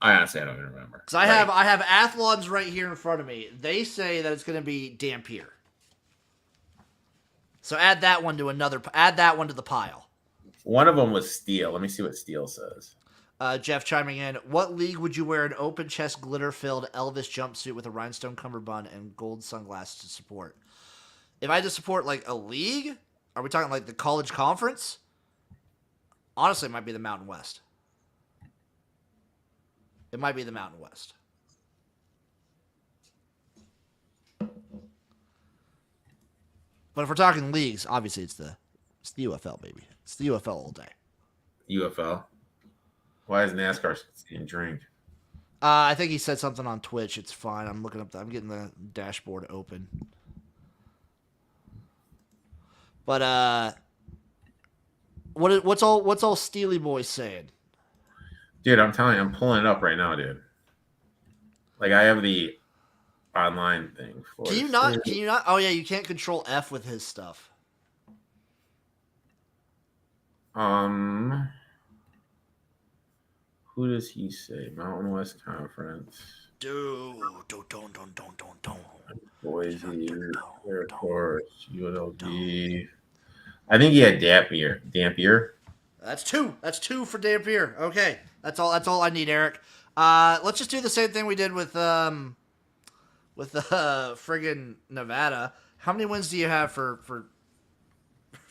I honestly don't even remember. Because I have Athlons right here in front of me. They say that it's going to be Dampier. So add that one to the pile. One of them was Steele. Let me see what Steele says. Jeff chiming in. What league would you wear an open chest glitter-filled Elvis jumpsuit with a rhinestone cummerbund and gold sunglasses to support? If I had to support like a league, are we talking like the college conference? Honestly, it might be the Mountain West. It might be the Mountain West. But if we're talking leagues, obviously it's the UFL, baby. It's the UFL all day. UFL? Why is NASCAR getting drained? I think he said something on Twitch. It's fine. I'm looking up. I'm getting the dashboard open. But what's all Steely Boy saying? Dude, I'm telling you, I'm pulling it up right now, dude. Like I have the online thing for Can you not? Oh yeah, you can't control F with his stuff. Who does he say? Mountain West Conference. Dude, Boise, Air Force, UNLV. I think he had Dampier. That's 2. That's 2 for Dampier. Okay, that's all I need, Erik. Let's just do the same thing we did with friggin' Nevada. How many wins do you have for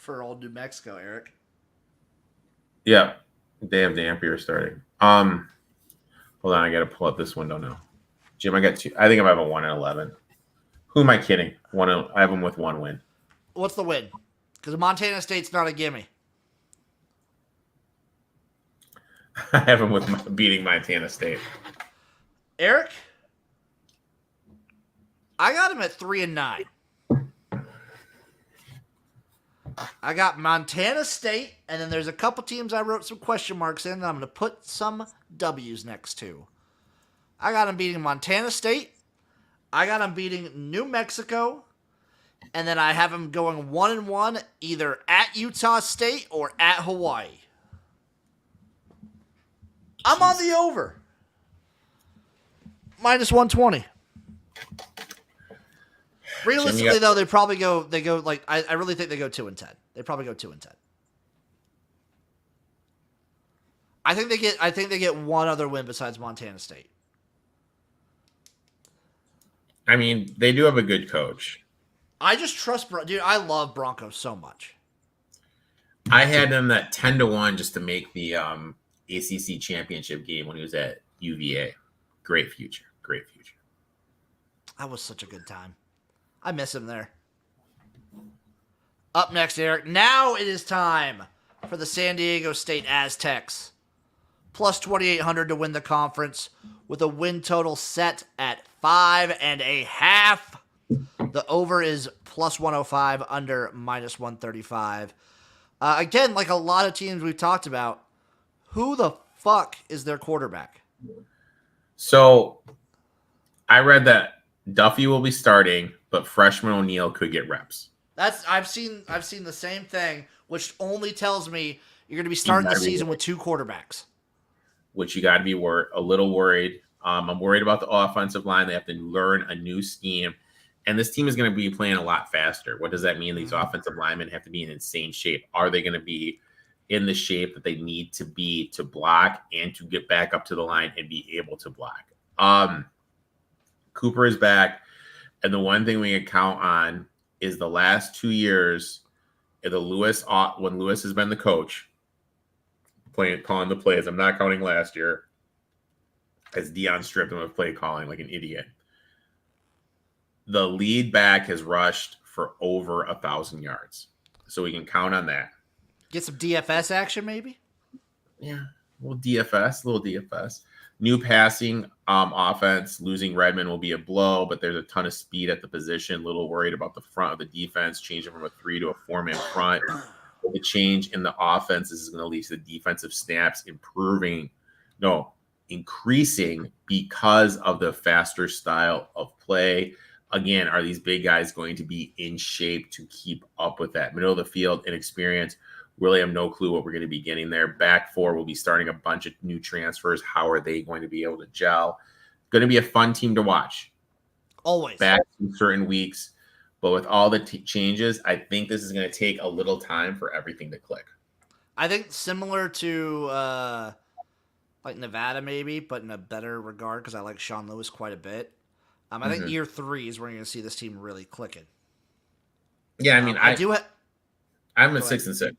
old New Mexico, Erik? Yeah, they have Dampier starting. Hold on, I gotta pull up this window now. Jim, I got 2. I think I have a 1-11. Who am I kidding? I have them with 1 win. What's the win? Because Montana State's not a gimme. I have them with beating Montana State. Erik, I got him at 3-9. I got Montana State, and then there's a couple teams I wrote some question marks in that I'm going to put some W's next to. I got him beating Montana State. I got him beating New Mexico. And then I have him going 1-1 either at Utah State or at Hawaii. I'm on the over. -120. Realistically, though, they go like I really think they go 2-10. They probably go 2-10. I think they get one other win besides Montana State. I mean, they do have a good coach. I just trust, dude. I love Broncos so much. I had them at 10-1 just to make the ACC championship game when he was at UVA. Great future. That was such a good time. I miss him there. Up next, Erik. Now it is time for the San Diego State Aztecs. Plus 2,800 to win the conference with a win total set at 5.5. The over is plus 105, under -135. Again, like a lot of teams we've talked about, who the fuck is their quarterback? So I read that Duffy will be starting, but freshman O'Neal could get reps. I've seen the same thing, which only tells me you're going to be starting the season with two quarterbacks. Which you got to be a little worried. I'm worried about the offensive line. They have to learn a new scheme. And this team is going to be playing a lot faster. What does that mean? These offensive linemen have to be in insane shape. Are they going to be in the shape that they need to be to block and to get back up to the line and be able to block? Cooper is back. And the one thing we can count on is the last 2 years, when Lewis has been the coach, calling the plays. I'm not counting last year, as Deion stripped him of play calling like an idiot. The lead back has rushed for over 1,000 yards. So we can count on that. Get some DFS action, maybe? Yeah, a little DFS. New passing offense. Losing Redmond will be a blow, but there's a ton of speed at the position. A little worried about the front of the defense, changing from a 3 to a 4-man front. The change in the offense is going to lead to the defensive snaps increasing because of the faster style of play. Again, are these big guys going to be in shape to keep up with that? Middle of the field, inexperience. Really have no clue what we're going to be getting there. Back four will be starting a bunch of new transfers. How are they going to be able to gel? Going to be a fun team to watch. Always. Back in certain weeks. But with all the changes, I think this is going to take a little time for everything to click. I think similar to like Nevada maybe, but in a better regard because I like Sean Lewis quite a bit. I think year 3 is where you're going to see this team really clicking. Yeah, I mean, I'm at 6-6.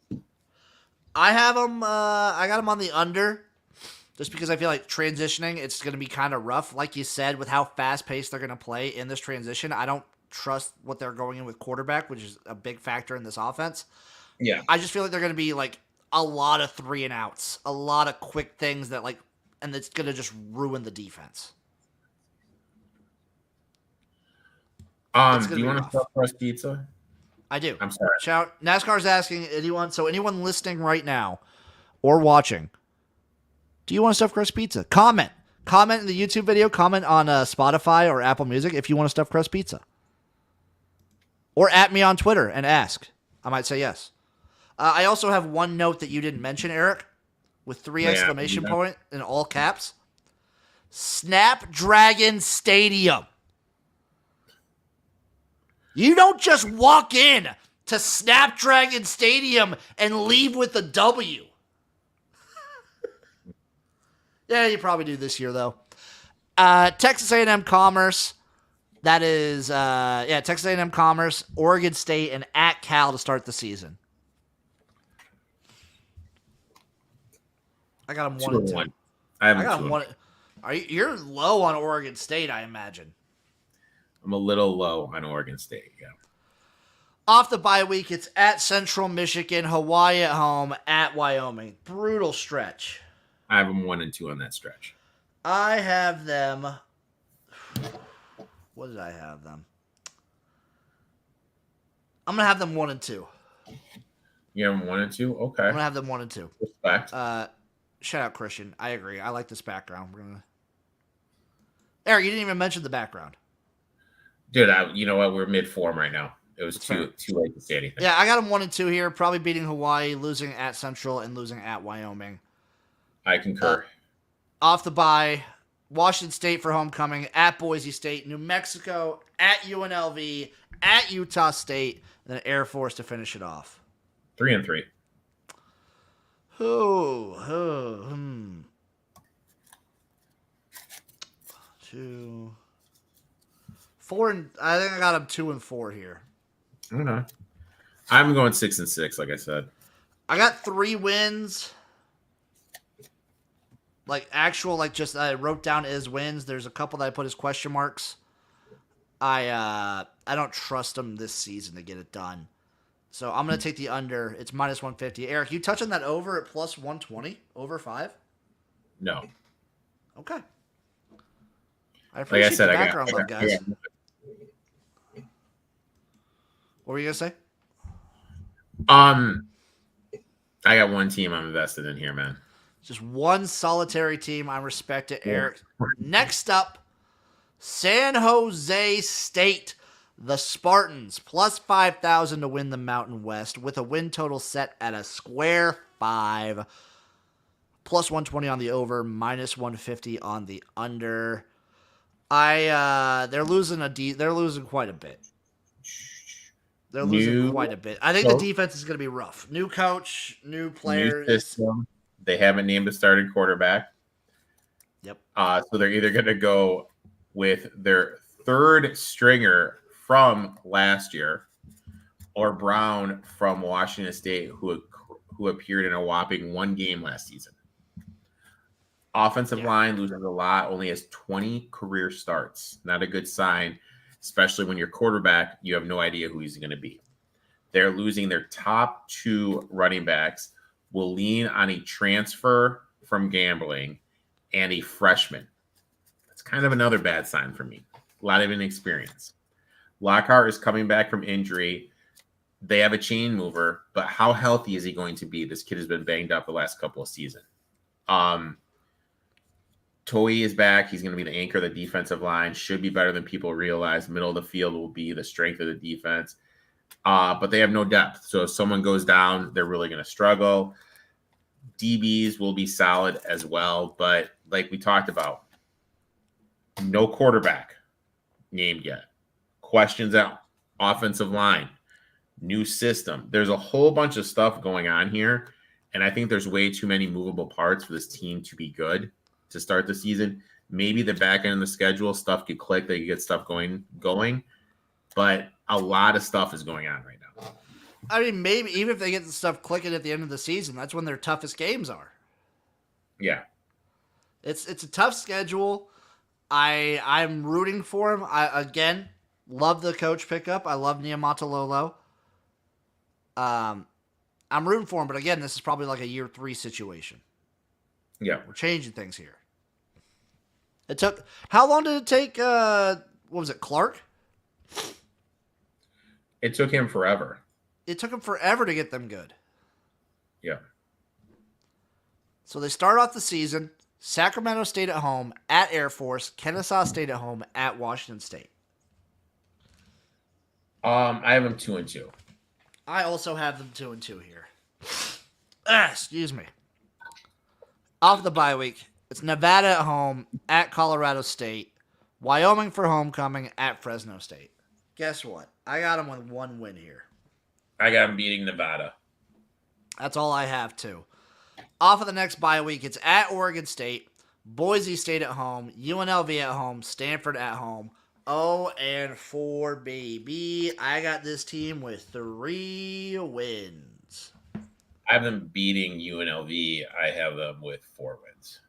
I have them. I got them on the under, just because I feel like transitioning, it's going to be kind of rough. Like you said, with how fast paced they're going to play in this transition, I don't trust what they're going in with quarterback, which is a big factor in this offense. Yeah, I just feel like they're going to be like a lot of 3 and outs, a lot of quick things that and it's going to just ruin the defense. Do you want to stuff crust pizza? I do. I'm sorry. NASCAR's asking anyone listening right now or watching, do you want a stuffed crust pizza? Comment in the YouTube video. Comment on Spotify or Apple Music if you want a stuffed crust pizza. Or at me on Twitter and ask. I might say yes. I also have one note that you didn't mention, Erik, with 3 exclamation point in all caps. Snapdragon Stadium. You don't just walk in to Snapdragon Stadium and leave with a W. Yeah, you probably do this year, though. Texas A&M Commerce. That is, Texas A&M Commerce, Oregon State, and at Cal to start the season. I got them 1-2. I got them 1. You're low on Oregon State, I imagine. I'm a little low on Oregon State, yeah. Off the bye week, it's at Central Michigan, Hawaii at home, at Wyoming. Brutal stretch. I have them 1-2 on that stretch. I have them. What did I have them? I'm gonna have them 1-2. You have them 1-2? Okay. I'm gonna have them 1-2. Respect. Shout out Christian. I agree. I like this background. Erik, you didn't even mention the background. Dude, you know what? We're mid-form right now. It was too late to say anything. Yeah, I got them 1-2 here. Probably beating Hawaii, losing at Central, and losing at Wyoming. I concur. Off the bye, Washington State for homecoming, at Boise State, New Mexico, at UNLV, at Utah State, and then Air Force to finish it off. 3-3. 2. Four and I think I got them 2-4 here. Okay. I'm going 6-6, like I said. I got 3 wins. Like actual, like just I wrote down as wins. There's a couple that I put as question marks. I don't trust them this season to get it done. So I'm gonna take the under. It's -150. Erik, you touching that over at +120 over 5? No. Okay. I appreciate like I said, the background, guys. got What were you gonna say? I got one team I'm invested in here, man. Just one solitary team. I respect it, Erik. Next up, San Jose State. The Spartans, +5,000 to win the Mountain West, with a win total set at a square 5. +120 on the over, -150 on the under. They're losing quite a bit. They're losing quite a bit. I think the defense is going to be rough. New coach, new players. New system. They haven't named a starting quarterback. Yep. So they're either going to go with their third stringer from last year, or Brown from Washington State, who appeared in a whopping 1 game last season. Offensive line loses a lot, only has 20 career starts. Not a good sign, especially when your quarterback, you have no idea who he's going to be. They're losing their top 2 running backs, will lean on a transfer from gambling and a freshman. That's kind of another bad sign for me. A lot of inexperience. Lockhart is coming back from injury. They have a chain mover, but how healthy is he going to be? This kid has been banged up the last couple of seasons. Toei is back. He's going to be the anchor of the defensive line. Should be better than people realize. Middle of the field will be the strength of the defense. But they have no depth. So if someone goes down, they're really going to struggle. DBs will be solid as well. But like we talked about, no quarterback named yet. Questions at offensive line. New system. There's a whole bunch of stuff going on here. And I think there's way too many movable parts for this team to be good to start the season. Maybe the back end of the schedule, stuff could click. They could get stuff going. But a lot of stuff is going on right now. I mean, maybe even if they get the stuff clicking at the end of the season, that's when their toughest games are. Yeah. It's a tough schedule. I'm rooting for him. I, again, love the coach pickup. I love Niumatalolo. I'm rooting for him, but again, this is probably like a year 3 situation. Yeah. We're changing things here. How long did it take, what was it, Clark? It took him forever. It took him forever to get them good. Yeah. So they start off the season, Sacramento State at home, at Air Force, Kennesaw State at home, at Washington State. I have them 2-2. I also have them 2-2 here. Excuse me. Off the bye week, it's Nevada at home, at Colorado State, Wyoming for homecoming, at Fresno State. Guess what? I got them with 1 win here. I got them beating Nevada. That's all I have, too. Off of the next bye week, it's at Oregon State, Boise State at home, UNLV at home, Stanford at home. 0-4, baby. I got this team with 3 wins. I have them beating UNLV. I have them with 4 wins.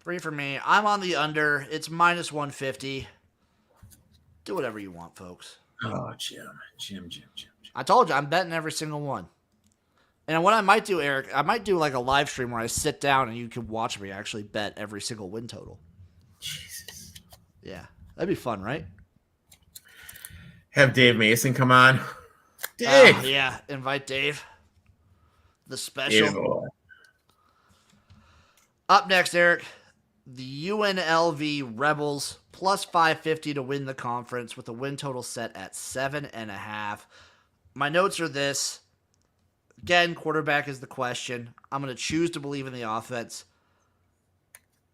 3 for me. I'm on the under. It's -150. Do whatever you want, folks. Oh, Jim. I told you, I'm betting every single one. And what I might do, Eric, I might do like a live stream where I sit down and you can watch me actually bet every single win total. Jesus. Yeah, that'd be fun, right? Have Dave Mason come on. Dave. Yeah, invite Dave. The special. Dave. Up next, Eric, the UNLV Rebels plus 550 to win the conference with a win total set at 7.5. My notes are this. Again, quarterback is the question. I'm going to choose to believe in the offense.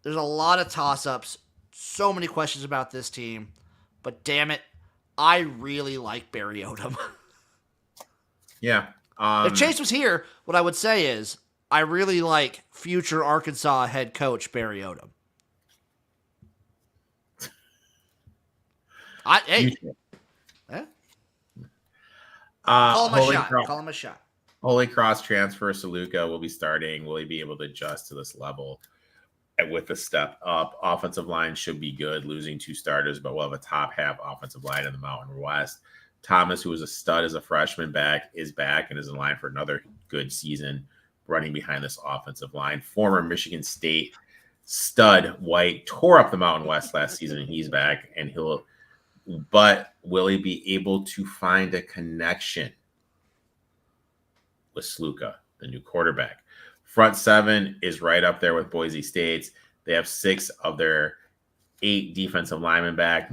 There's a lot of toss-ups, so many questions about this team, but damn it, I really like Barry Odom. Yeah. If Chase was here, what I would say is I really like future Arkansas head coach Barry Odom. Call him a shot. Call him a shot. Holy Cross transfer Saluka will be starting. Will he be able to adjust to this level with the step up? Offensive line should be good, losing 2 starters, but we'll have a top half offensive line in the Mountain West. Thomas, who was a stud as a freshman, is back and is in line for another good season running behind this offensive line. Former Michigan State stud White tore up the Mountain West last season, and he's back. But will he be able to find a connection with Sluka, the new quarterback? Front 7 is right up there with Boise State's. They have 6 of their 8 defensive linemen back,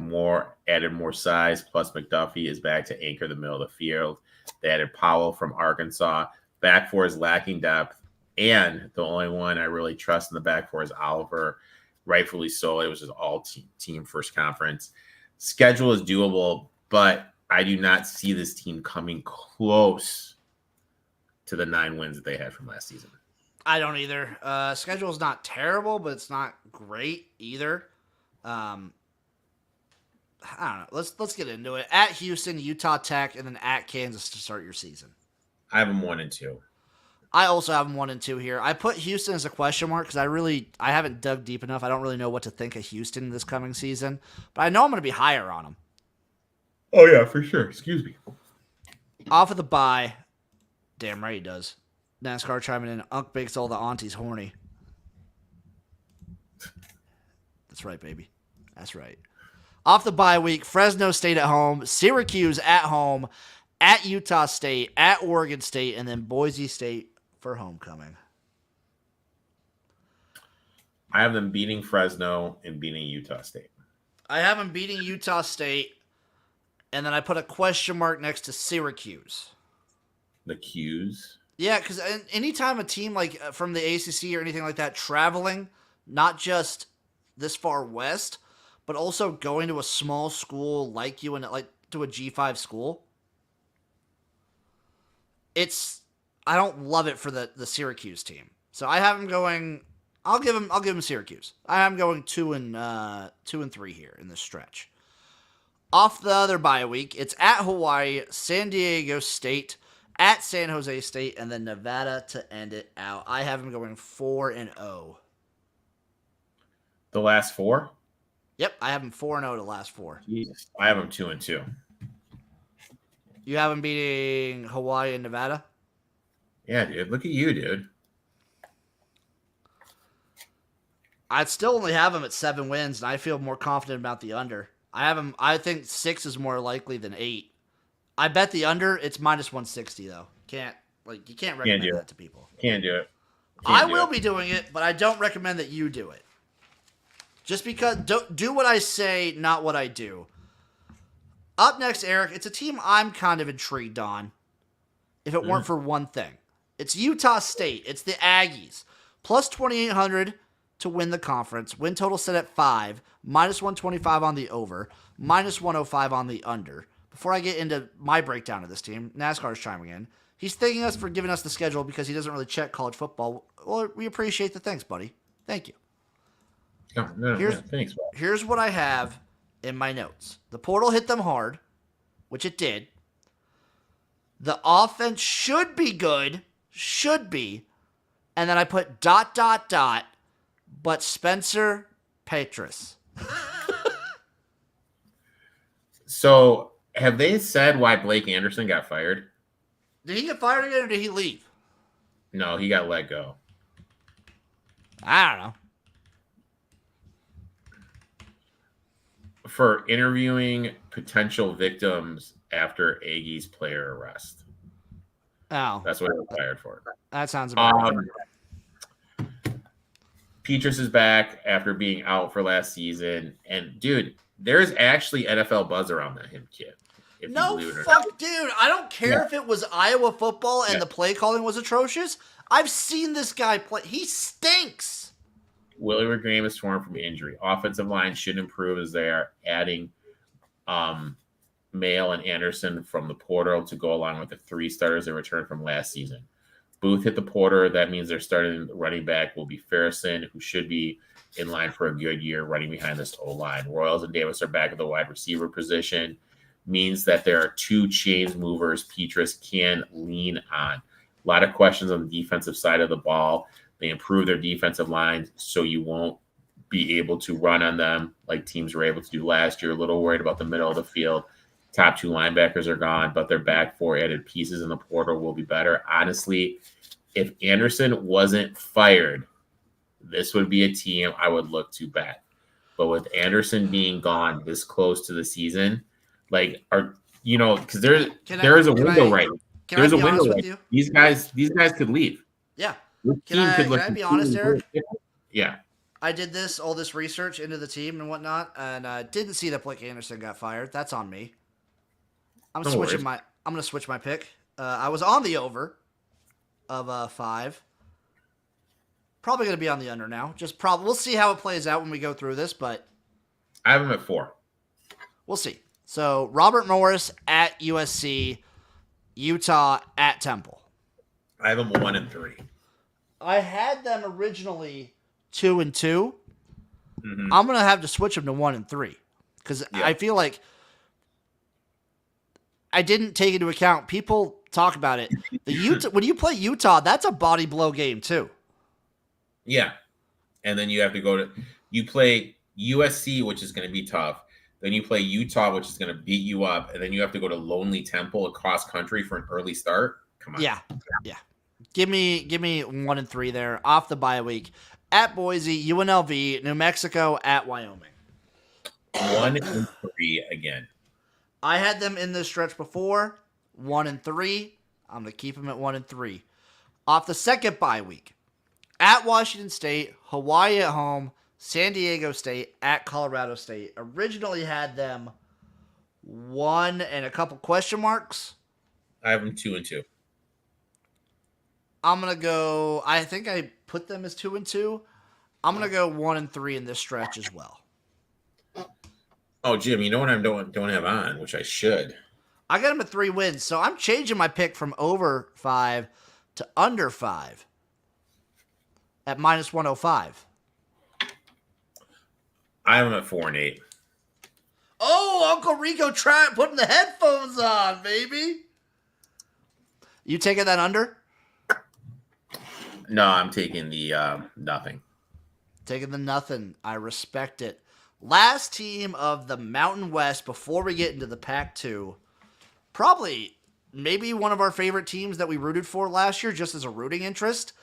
added more size, plus McDuffie is back to anchor the middle of the field. They added Powell from Arkansas. Back 4 is lacking depth, and the only one I really trust in the back 4 is Oliver, rightfully so. It was his all-team first conference. Schedule is doable, but I do not see this team coming close to the 9 wins that they had from last season. I don't either. Schedule is not terrible, but it's not great either. I don't know. Let's get into it. At Houston, Utah Tech, and then at Kansas to start your season. I have them 1 and 2. I also have them 1 and 2 here. I put Houston as a question mark because I haven't dug deep enough. I don't really know what to think of Houston this coming season, but I know I'm going to be higher on them. Oh yeah, for sure. Excuse me. Off of the bye, damn right he does. NASCAR chiming in. Unc makes all the aunties horny. That's right, baby. That's right. Off the bye week, Fresno State at home, Syracuse at home, at Utah State, at Oregon State, and then Boise State for homecoming. I have them beating Fresno and beating Utah State. I have them beating Utah State, and then I put a question mark next to Syracuse. The Qs? Yeah, because anytime a team like from the ACC or anything like that traveling, not just this far west, but also going to a small school like to a G5 school, I don't love it for the Syracuse team. So I have them going. I'll give them Syracuse. I am going 2 and 3 here in this stretch. Off the other bye week, it's at Hawaii, San Diego State, at San Jose State, and then Nevada to end it out. I have them going 4 and 0. The last 4? Yep, I have them 4 and 0 to last 4. Jesus. I have them 2 and 2. You have them beating Hawaii and Nevada? Yeah, dude. Look at you, dude. I'd still only have them at 7 wins, and I feel more confident about the under. I think 6 is more likely than 8. I bet the under. It's minus 160 though. You can't recommend that to people. Can't do it. I will be doing it, but I don't recommend that you do it. Just because do what I say, not what I do. Up next, Eric, it's a team I'm kind of intrigued on. If it weren't for one thing, it's Utah State. It's the Aggies. Plus 2,800 to win the conference. Win total set at 5. Minus 125 on the over. Minus 105 on the under. Before I get into my breakdown of this team, NASCAR's chiming in. He's thanking us for giving us the schedule because he doesn't really check college football. Well, we appreciate the thanks, buddy. Thank you. Thanks, bro. Here's what I have in my notes. The portal hit them hard, which it did. The offense should be good. Should be. And then I put ... but Spencer Petras. So, have they said why Blake Anderson got fired? Did he get fired again or did he leave? No, he got let go. I don't know. For interviewing potential victims after Aggie's player arrest. Oh, That's what he was fired for. that sounds about right. Petrus is back after being out for last season. And, dude, there's actually NFL buzz around him, kid. No, fuck, dude. I don't care if it was Iowa football and the play calling was atrocious. I've seen this guy play. He stinks. Willie Graham is torn from injury. Offensive line should improve as they are adding Mail and Anderson from the portal to go along with the 3 starters they returned from last season. Booth hit the portal. That means their starting running back will be Farrison, who should be in line for a good year running behind this O-line. Royals and Davis are back at the wide receiver position. Means that there are 2 chains movers Petrus can lean on. A lot of questions on the defensive side of the ball. They improve their defensive line so you won't be able to run on them like teams were able to do last year. A little worried about the middle of the field. Top 2 linebackers are gone, but their back 4 added pieces in the portal will be better. Honestly, if Anderson wasn't fired, this would be a team I would look to bet. But with Anderson being gone this close to the season, because there is a window right now. There's a window right now. These guys could leave. Yeah. Can I be honest, Erik? Yeah. I did all this research into the team and whatnot, and didn't see that Blake Anderson got fired. That's on me. I'm gonna switch my pick. I was on the over of 5. Probably gonna be on the under now. We'll see how it plays out when we go through this, but I have him at 4. We'll see. So Robert Morris at USC, Utah at Temple. I have them 1 and 3. I had them originally 2 and 2. Mm-hmm. I'm gonna have to switch them to 1 and 3 because I feel like I didn't take into account. People talk about it. When you play Utah, that's a body blow game too. Yeah, and then you have to you play USC, which is going to be tough. Then you play Utah, which is going to beat you up, and then you have to go to Lonely Temple across country for an early start. Come on. Yeah. Give me 1 and 3 there off the bye week. At Boise, UNLV, New Mexico, at Wyoming. 1 and 3 again. I had them in this stretch before. 1 and 3. I'm going to keep them at 1 and 3. Off the second bye week. At Washington State, Hawaii at home, San Diego State, at Colorado State. Originally had them 1 and a couple question marks. I have them 2 and 2. I'm going to go, I think I put them as 2 and 2. I'm going to go 1 and 3 in this stretch as well. Oh, Jim, you know what I don't have on, which I should. I got them at 3 wins, so I'm changing my pick from over 5 to under 5 at minus 105. I have them at 4 and 8. Oh, Uncle Rico putting the headphones on, baby. You taking that under? No, I'm taking the nothing. Taking the nothing. I respect it. Last team of the Mountain West before we get into the Pac-2. Probably, maybe one of our favorite teams that we rooted for last year, just as a rooting interest.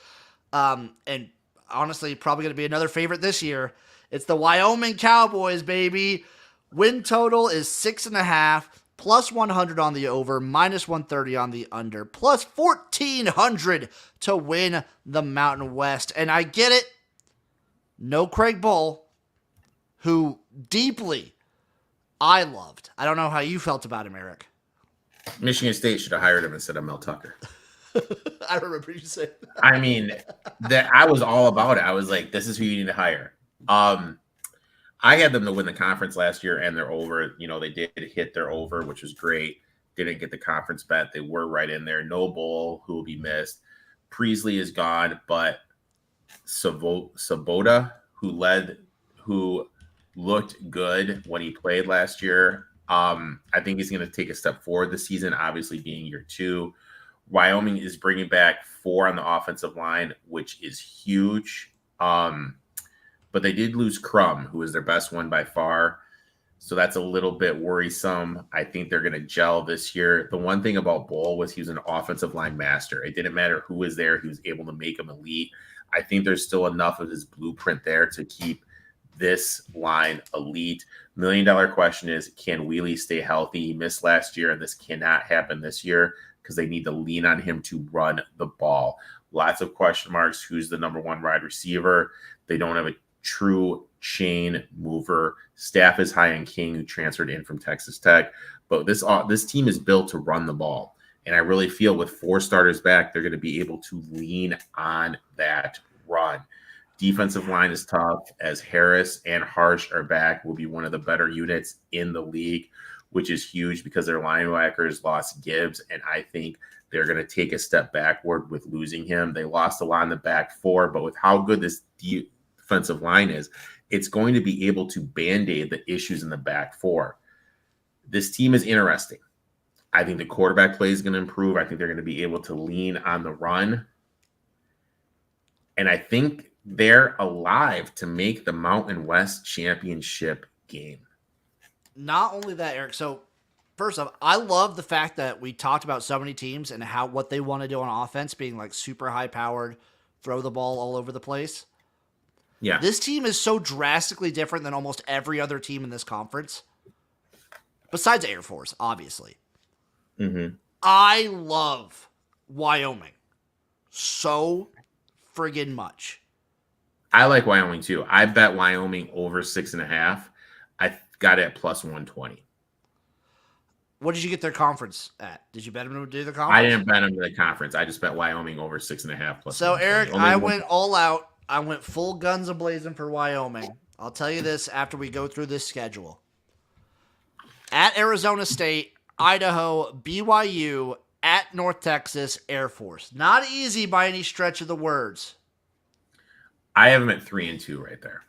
And honestly, probably going to be another favorite this year. It's the Wyoming Cowboys, baby. Win total is 6.5, plus 100 on the over, minus 130 on the under, plus 1,400 to win the Mountain West. And I get it. No Craig Bull, who deeply I loved. I don't know how you felt about him, Erik. Michigan State should have hired him instead of Mel Tucker. I remember you saying that. I mean, I was all about it. I was like, this is who you need to hire. I had them to win the conference last year, and they're over. You know, they did hit their over, which was great. Didn't get the conference bet. They were right in there. No Bull, who will be missed. Priestley is gone, but Sabota, who looked good when he played last year. I think he's going to take a step forward this season, obviously being year 2. Wyoming is bringing back 4 on the offensive line, which is huge. But they did lose Crum, who was their best one by far. So that's a little bit worrisome. I think they're going to gel this year. The one thing about Bull was he was an offensive line master. It didn't matter who was there. He was able to make them elite. I think there's still enough of his blueprint there to keep this line elite. $1 million question is, can Wheelie stay healthy? He missed last year, and this cannot happen this year because they need to lean on him to run the ball. Lots of question marks. Who's the number one wide receiver? They don't have a true chain mover. Staff is high on King, who transferred in from Texas Tech. But this team is built to run the ball. And I really feel with 4 starters back, they're going to be able to lean on that run. Defensive line is tough, as Harris and Harsh are back, will be one of the better units in the league, which is huge because their linebackers lost Gibbs, and I think they're going to take a step backward with losing him. They lost a lot in the back 4, but with how good this defensive line is, it's going to be able to band-aid the issues in the back 4. This team is interesting. I think the quarterback play is going to improve. I think they're going to be able to lean on the run. And I think they're alive to make the Mountain West championship game. Not only that, Erik. So, first off, I love the fact that we talked about so many teams and what they want to do on offense, being like super high-powered, throw the ball all over the place. Yeah. This team is so drastically different than almost every other team in this conference, besides Air Force, obviously. Mm-hmm. I love Wyoming so friggin' much. I like Wyoming too. I bet Wyoming over 6.5. I got it at plus 120. What did you get their conference at? Did you bet them to do the conference? I didn't bet them to the conference. I just bet Wyoming over 6.5 plus. So, Erik, Only I went all out. I went full guns a-blazing for Wyoming. I'll tell you this after we go through this schedule. At Arizona State, Idaho, BYU, at North Texas, Air Force. Not easy by any stretch of the words. I have them at 3-2 right there.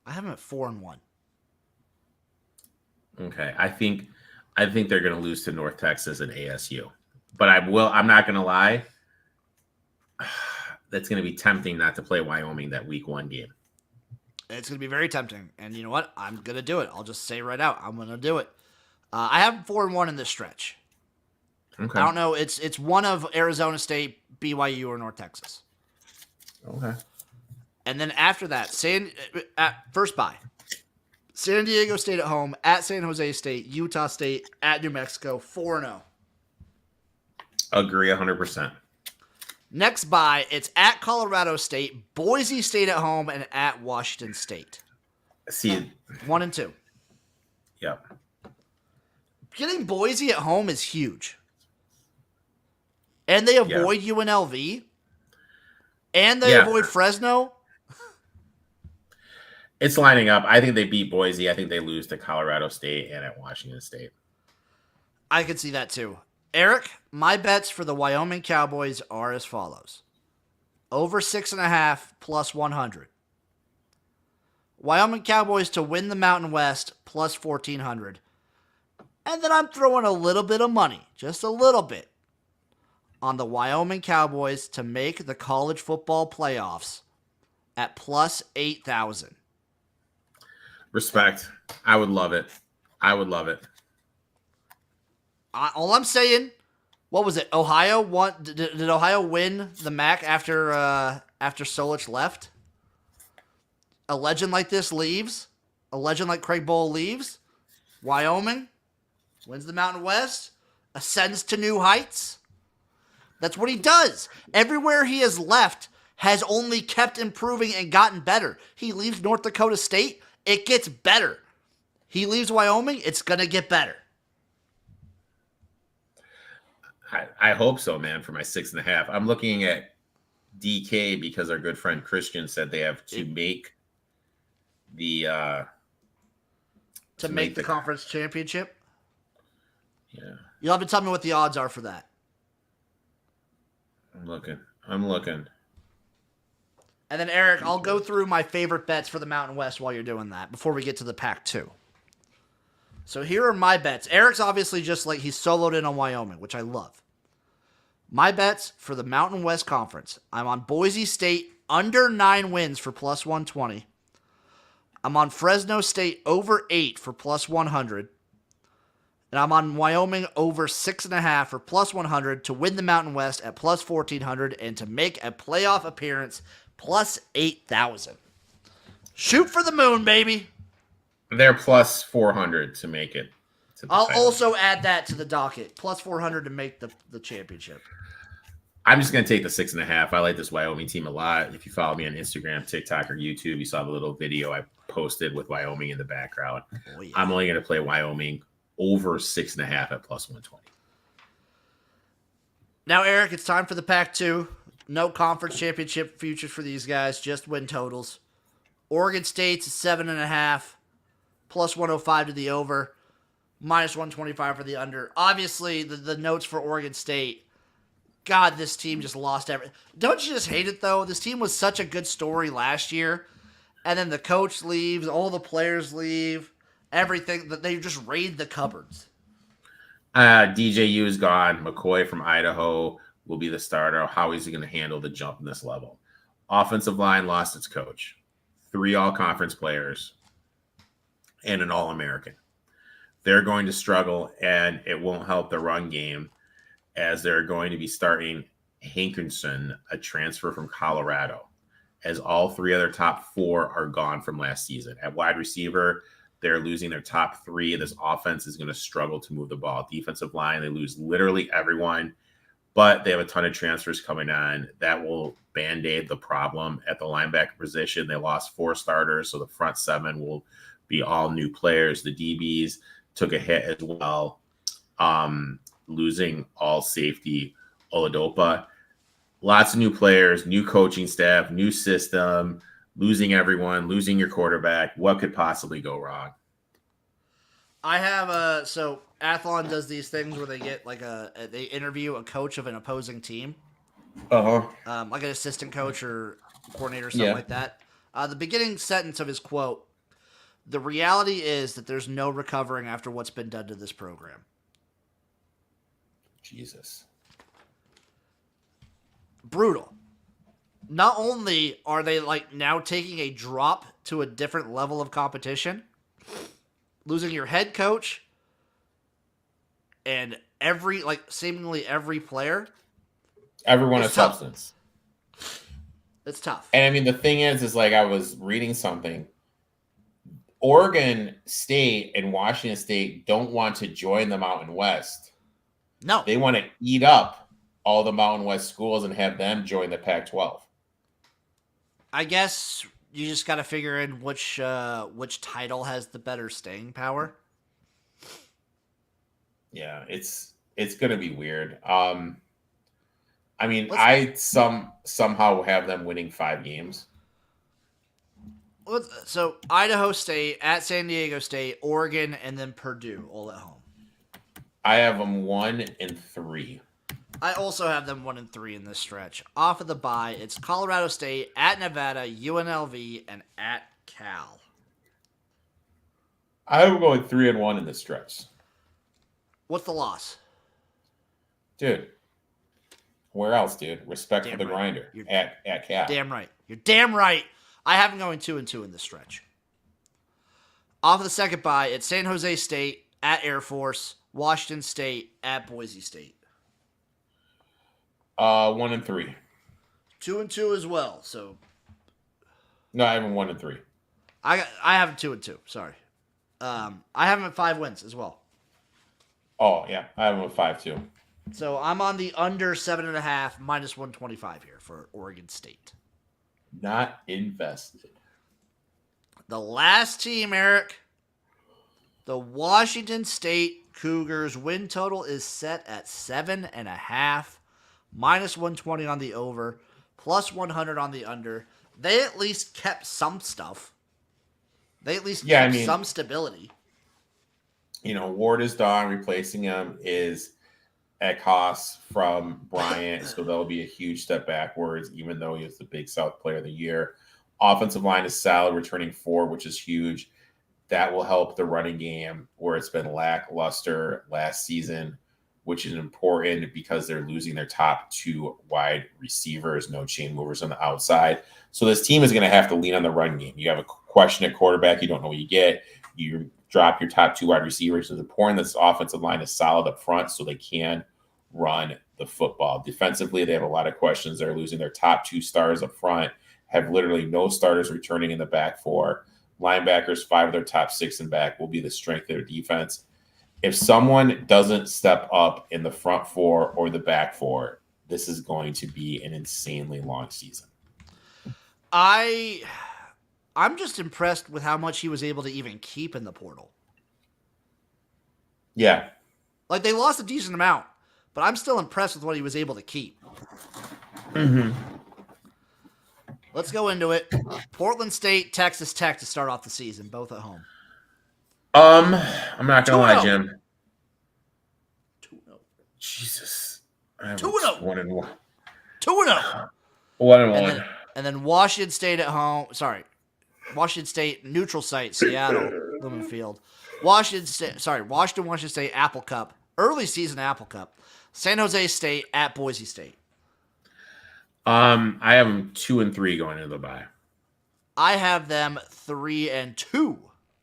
I have them at 4-1. Okay, I think they're going to lose to North Texas and ASU, but I'm not going to lie. That's going to be tempting not to play Wyoming that week 1 game. It's going to be very tempting, and you know what? I'm going to do it. I'll just say right out, I'm going to do it. I have 4-1 in this stretch. Okay. I don't know. It's one of Arizona State, BYU, or North Texas. Okay. And then after that, first bye. San Diego State at home, at San Jose State, Utah State, at New Mexico, 4-0. Agree 100%. Next bye, it's at Colorado State, Boise State at home, and at Washington State. See, 1-2. Yep. Getting Boise at home is huge. And they avoid UNLV. And they avoid Fresno. It's lining up. I think they beat Boise. I think they lose to Colorado State and at Washington State. I could see that too. Erik, my bets for the Wyoming Cowboys are as follows. Over 6.5 plus 100. Wyoming Cowboys to win the Mountain West plus 1,400. And then I'm throwing a little bit of money, just a little bit, on the Wyoming Cowboys to make the college football playoffs at plus 8,000. Respect. I would love it. All I'm saying, what was it? Ohio won. Did Ohio win the MAC after Solich left? A legend like this leaves. A legend like Craig Bowl leaves. Wyoming wins the Mountain West. Ascends to new heights. That's what he does. Everywhere he has left has only kept improving and gotten better. He leaves North Dakota State, it gets better. He leaves Wyoming, it's going to get better. I hope so, man, for my 6.5. I'm looking at DK because our good friend Christian said they have to make the to make the conference championship. Yeah. You'll have to tell me what the odds are for that. I'm looking. And then, Erik, I'll go through my favorite bets for the Mountain West while you're doing that before we get to the Pac-2. So here are my bets. Erik's obviously just like he's soloed in on Wyoming, which I love. My bets for the Mountain West Conference. I'm on Boise State under 9 wins for plus 120. I'm on Fresno State over 8 for plus 100. And I'm on Wyoming over 6.5 for plus 100 to win the Mountain West at plus 1,400 and to make a playoff appearance plus 8,000. Shoot for the moon, baby. They're plus 400 to make it. I'll also add that to the docket. Plus 400 to make the championship. I'm just going to take the 6.5. I like this Wyoming team a lot. If you follow me on Instagram, TikTok, or YouTube, you saw the little video I posted with Wyoming in the background. Oh, yeah. I'm only going to play Wyoming over 6.5 at plus 120. Now, Erik, it's time for the Pac-2. No conference championship futures for these guys, just win totals. Oregon State's 7.5, plus 105 to the over, minus 125 for the under. Obviously, the notes for Oregon State. God, this team just lost everything. Don't you just hate it, though? This team was such a good story last year, and then the coach leaves, all the players leave, everything. That they just raid the cupboards. DJU is gone. McCoy from Idaho will be the starter. How is he going to handle the jump in this level? Offensive line lost its coach. 3 all-conference players and an All-American. They're going to struggle, and it won't help the run game as they're going to be starting Hankinson, a transfer from Colorado, as all 3 other top 4 are gone from last season. At wide receiver, they're losing their top 3. This offense is going to struggle to move the ball. Defensive line, they lose literally everyone, but they have a ton of transfers coming on. That will Band-Aid the problem at the linebacker position. They lost 4 starters, so the front 7 will be all new players. The DBs took a hit as well, losing all safety Oladopa. Lots of new players, new coaching staff, new system, losing everyone, losing your quarterback. What could possibly go wrong? I have so Athlon does these things where they get they interview a coach of an opposing team. Like an assistant coach or coordinator, something like that. The beginning sentence of his quote: "The reality is that there's no recovering after what's been done to this program." Jesus. Brutal. Not only are they now taking a drop to a different level of competition, losing your head coach and seemingly every player. Everyone of substance. It's tough. And I mean, the thing is I was reading something. Oregon State and Washington State don't want to join the Mountain West. No. They want to eat up all the Mountain West schools and have them join the Pac-12. I guess you just got to figure in which title has the better staying power. Yeah, it's going to be weird. I mean, I somehow have them winning 5 games. So Idaho State, at San Diego State, Oregon, and then Purdue all at home. I have them 1-3. I also have them 1-3 in this stretch. Off of the bye, it's Colorado State, at Nevada, UNLV, and at Cal. I'm going 3-1 in this stretch. What's the loss? Dude. Where else, dude? Respect for the grinder. At Cal. Damn right. You're damn right. I have them going 2-2 in this stretch. Off of the second bye, it's San Jose State, at Air Force, Washington State, at Boise State. 1-3. 2-2 as well. So no, I have them 1-3. I have them 2-2. Sorry. I have them at 5 wins as well. Oh yeah, I have them at 5-2. So I'm on the under 7.5 minus 125 here for Oregon State. Not invested. The last team, Erik. The Washington State Cougars win total is set at 7.5. Minus 120 on the over, plus 100 on the under. They at least kept some stuff. They at least kept some stability. Ward is gone. Replacing him is Ekos from Bryant. So that'll be a huge step backwards, even though he was the Big South Player of the Year. Offensive line is solid, returning 4, which is huge. That will help the running game where it's been lackluster last season, which is important because they're losing their top 2 wide receivers, no chain movers on the outside. So this team is going to have to lean on the run game. You have a question at quarterback. You don't know what you get. You drop your top 2 wide receivers. It's important that this offensive line is solid up front so they can run the football. Defensively, they have a lot of questions. They're losing their top 2 stars up front, have literally no starters returning in the back 4. Linebackers, 5 of their top 6 in back will be the strength of their defense. If someone doesn't step up in the front 4 or the back 4, this is going to be an insanely long season. I'm just impressed with how much he was able to even keep in the portal. Yeah. Like, they lost a decent amount, but I'm still impressed with what he was able to keep. Mm-hmm. Let's go into it. Portland State, Texas Tech to start off the season, both at home. I'm not gonna lie, 2-0. Jim. 2-0. Jesus. 2-0. 1-1. 2-0. 1-1. And then Washington State at home. Sorry. Washington State, neutral site, Seattle, Lumen Field. Washington State, Apple Cup. Early season Apple Cup. San Jose State at Boise State. I have them 2-3 going into the bye. I have them 3-2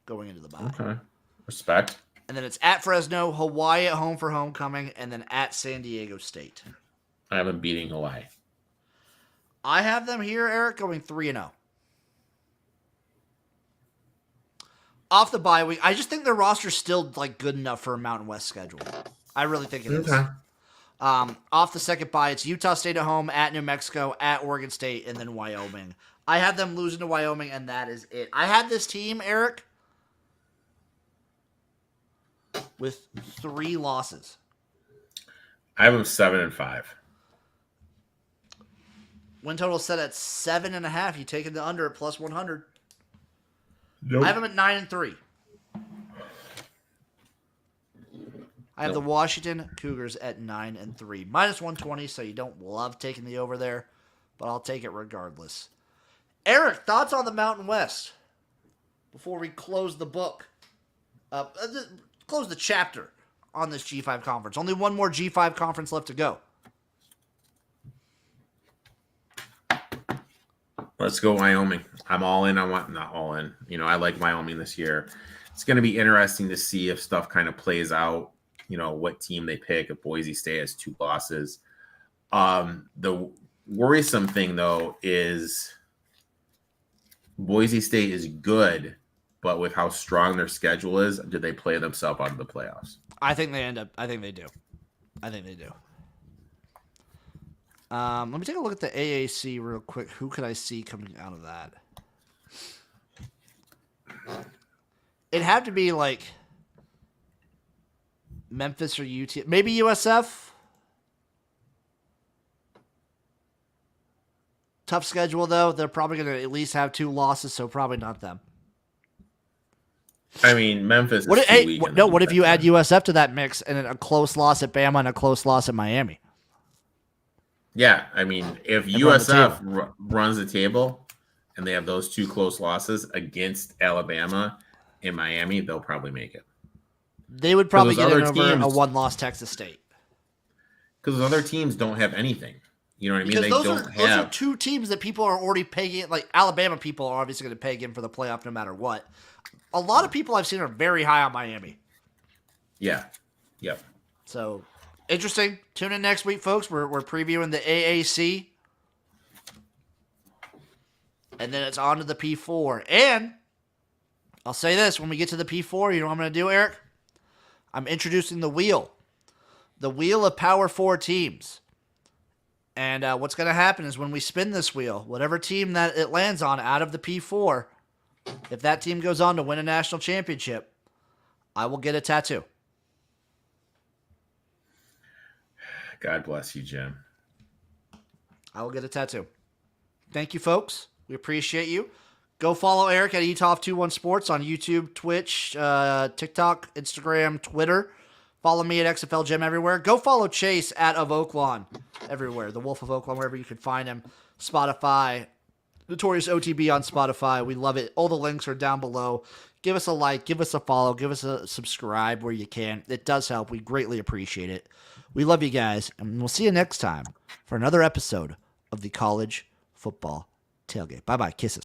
going into the bye. Okay. Respect. And then it's at Fresno, Hawaii at home for homecoming, and then at San Diego State. I have them beating Hawaii. I have them here, Erik, going 3-0. Off the bye week, I just think their roster's still like good enough for a Mountain West schedule. I really think it is. Off the second bye, it's Utah State at home, at New Mexico, at Oregon State, and then Wyoming. I have them losing to Wyoming, and that is it. I had this team, Erik, with 3 losses. I have them 7-5. Win total set at 7.5. You take it to under at plus 100. Nope. I have them at 9-3. I have the Washington Cougars at 9-3. Minus 120, so you don't love taking the over there, but I'll take it regardless. Erik, thoughts on the Mountain West before we close the book? Close the chapter on this G5 conference. Only one more G5 conference left to go. Let's go Wyoming. I'm all in. Not all in. I like Wyoming this year. It's going to be interesting to see if stuff kind of plays out. What team they pick. If Boise State has 2 losses. The worrisome thing, though, is Boise State is good, but with how strong their schedule is, do they play themselves out of the playoffs? I think they do. Let me take a look at the AAC real quick. Who could I see coming out of that? It'd have to be like Memphis or UT. Maybe USF. Tough schedule, though. They're probably going to at least have 2 losses, so probably not them. I mean, Memphis is what if you add USF to that mix and a close loss at Bama and a close loss at Miami? Yeah, I mean, if USF runs the table and they have those 2 close losses against Alabama and Miami, they'll probably make it. They would probably get in over a 1-loss Texas State. Because those other teams don't have anything. You know what I mean? Because those are 2 teams that people are already pegging. Like, Alabama people are obviously going to peg in for the playoff no matter what. A lot of people I've seen are very high on Miami. Yeah. Yep. So, interesting. Tune in next week, folks. We're previewing the AAC. And then it's on to the P4. And I'll say this. When we get to the P4, you know what I'm going to do, Erik? I'm introducing the wheel. The wheel of Power 4 teams. And what's going to happen is when we spin this wheel, whatever team that it lands on out of the P4, if that team goes on to win a national championship, I will get a tattoo. God bless you, Jim. I will get a tattoo. Thank you, folks. We appreciate you. Go follow Erik at ETOF21 Sports on YouTube, Twitch, TikTok, Instagram, Twitter. Follow me at XFL Jim everywhere. Go follow Chase at Of Oaklawn everywhere. The Wolf of Oaklawn, wherever you can find him. Spotify. Notorious OTB on Spotify. We love it. All the links are down below. Give us a like. Give us a follow. Give us a subscribe where you can. It does help. We greatly appreciate it. We love you guys. And we'll see you next time for another episode of the College Football Tailgate. Bye-bye. Kisses.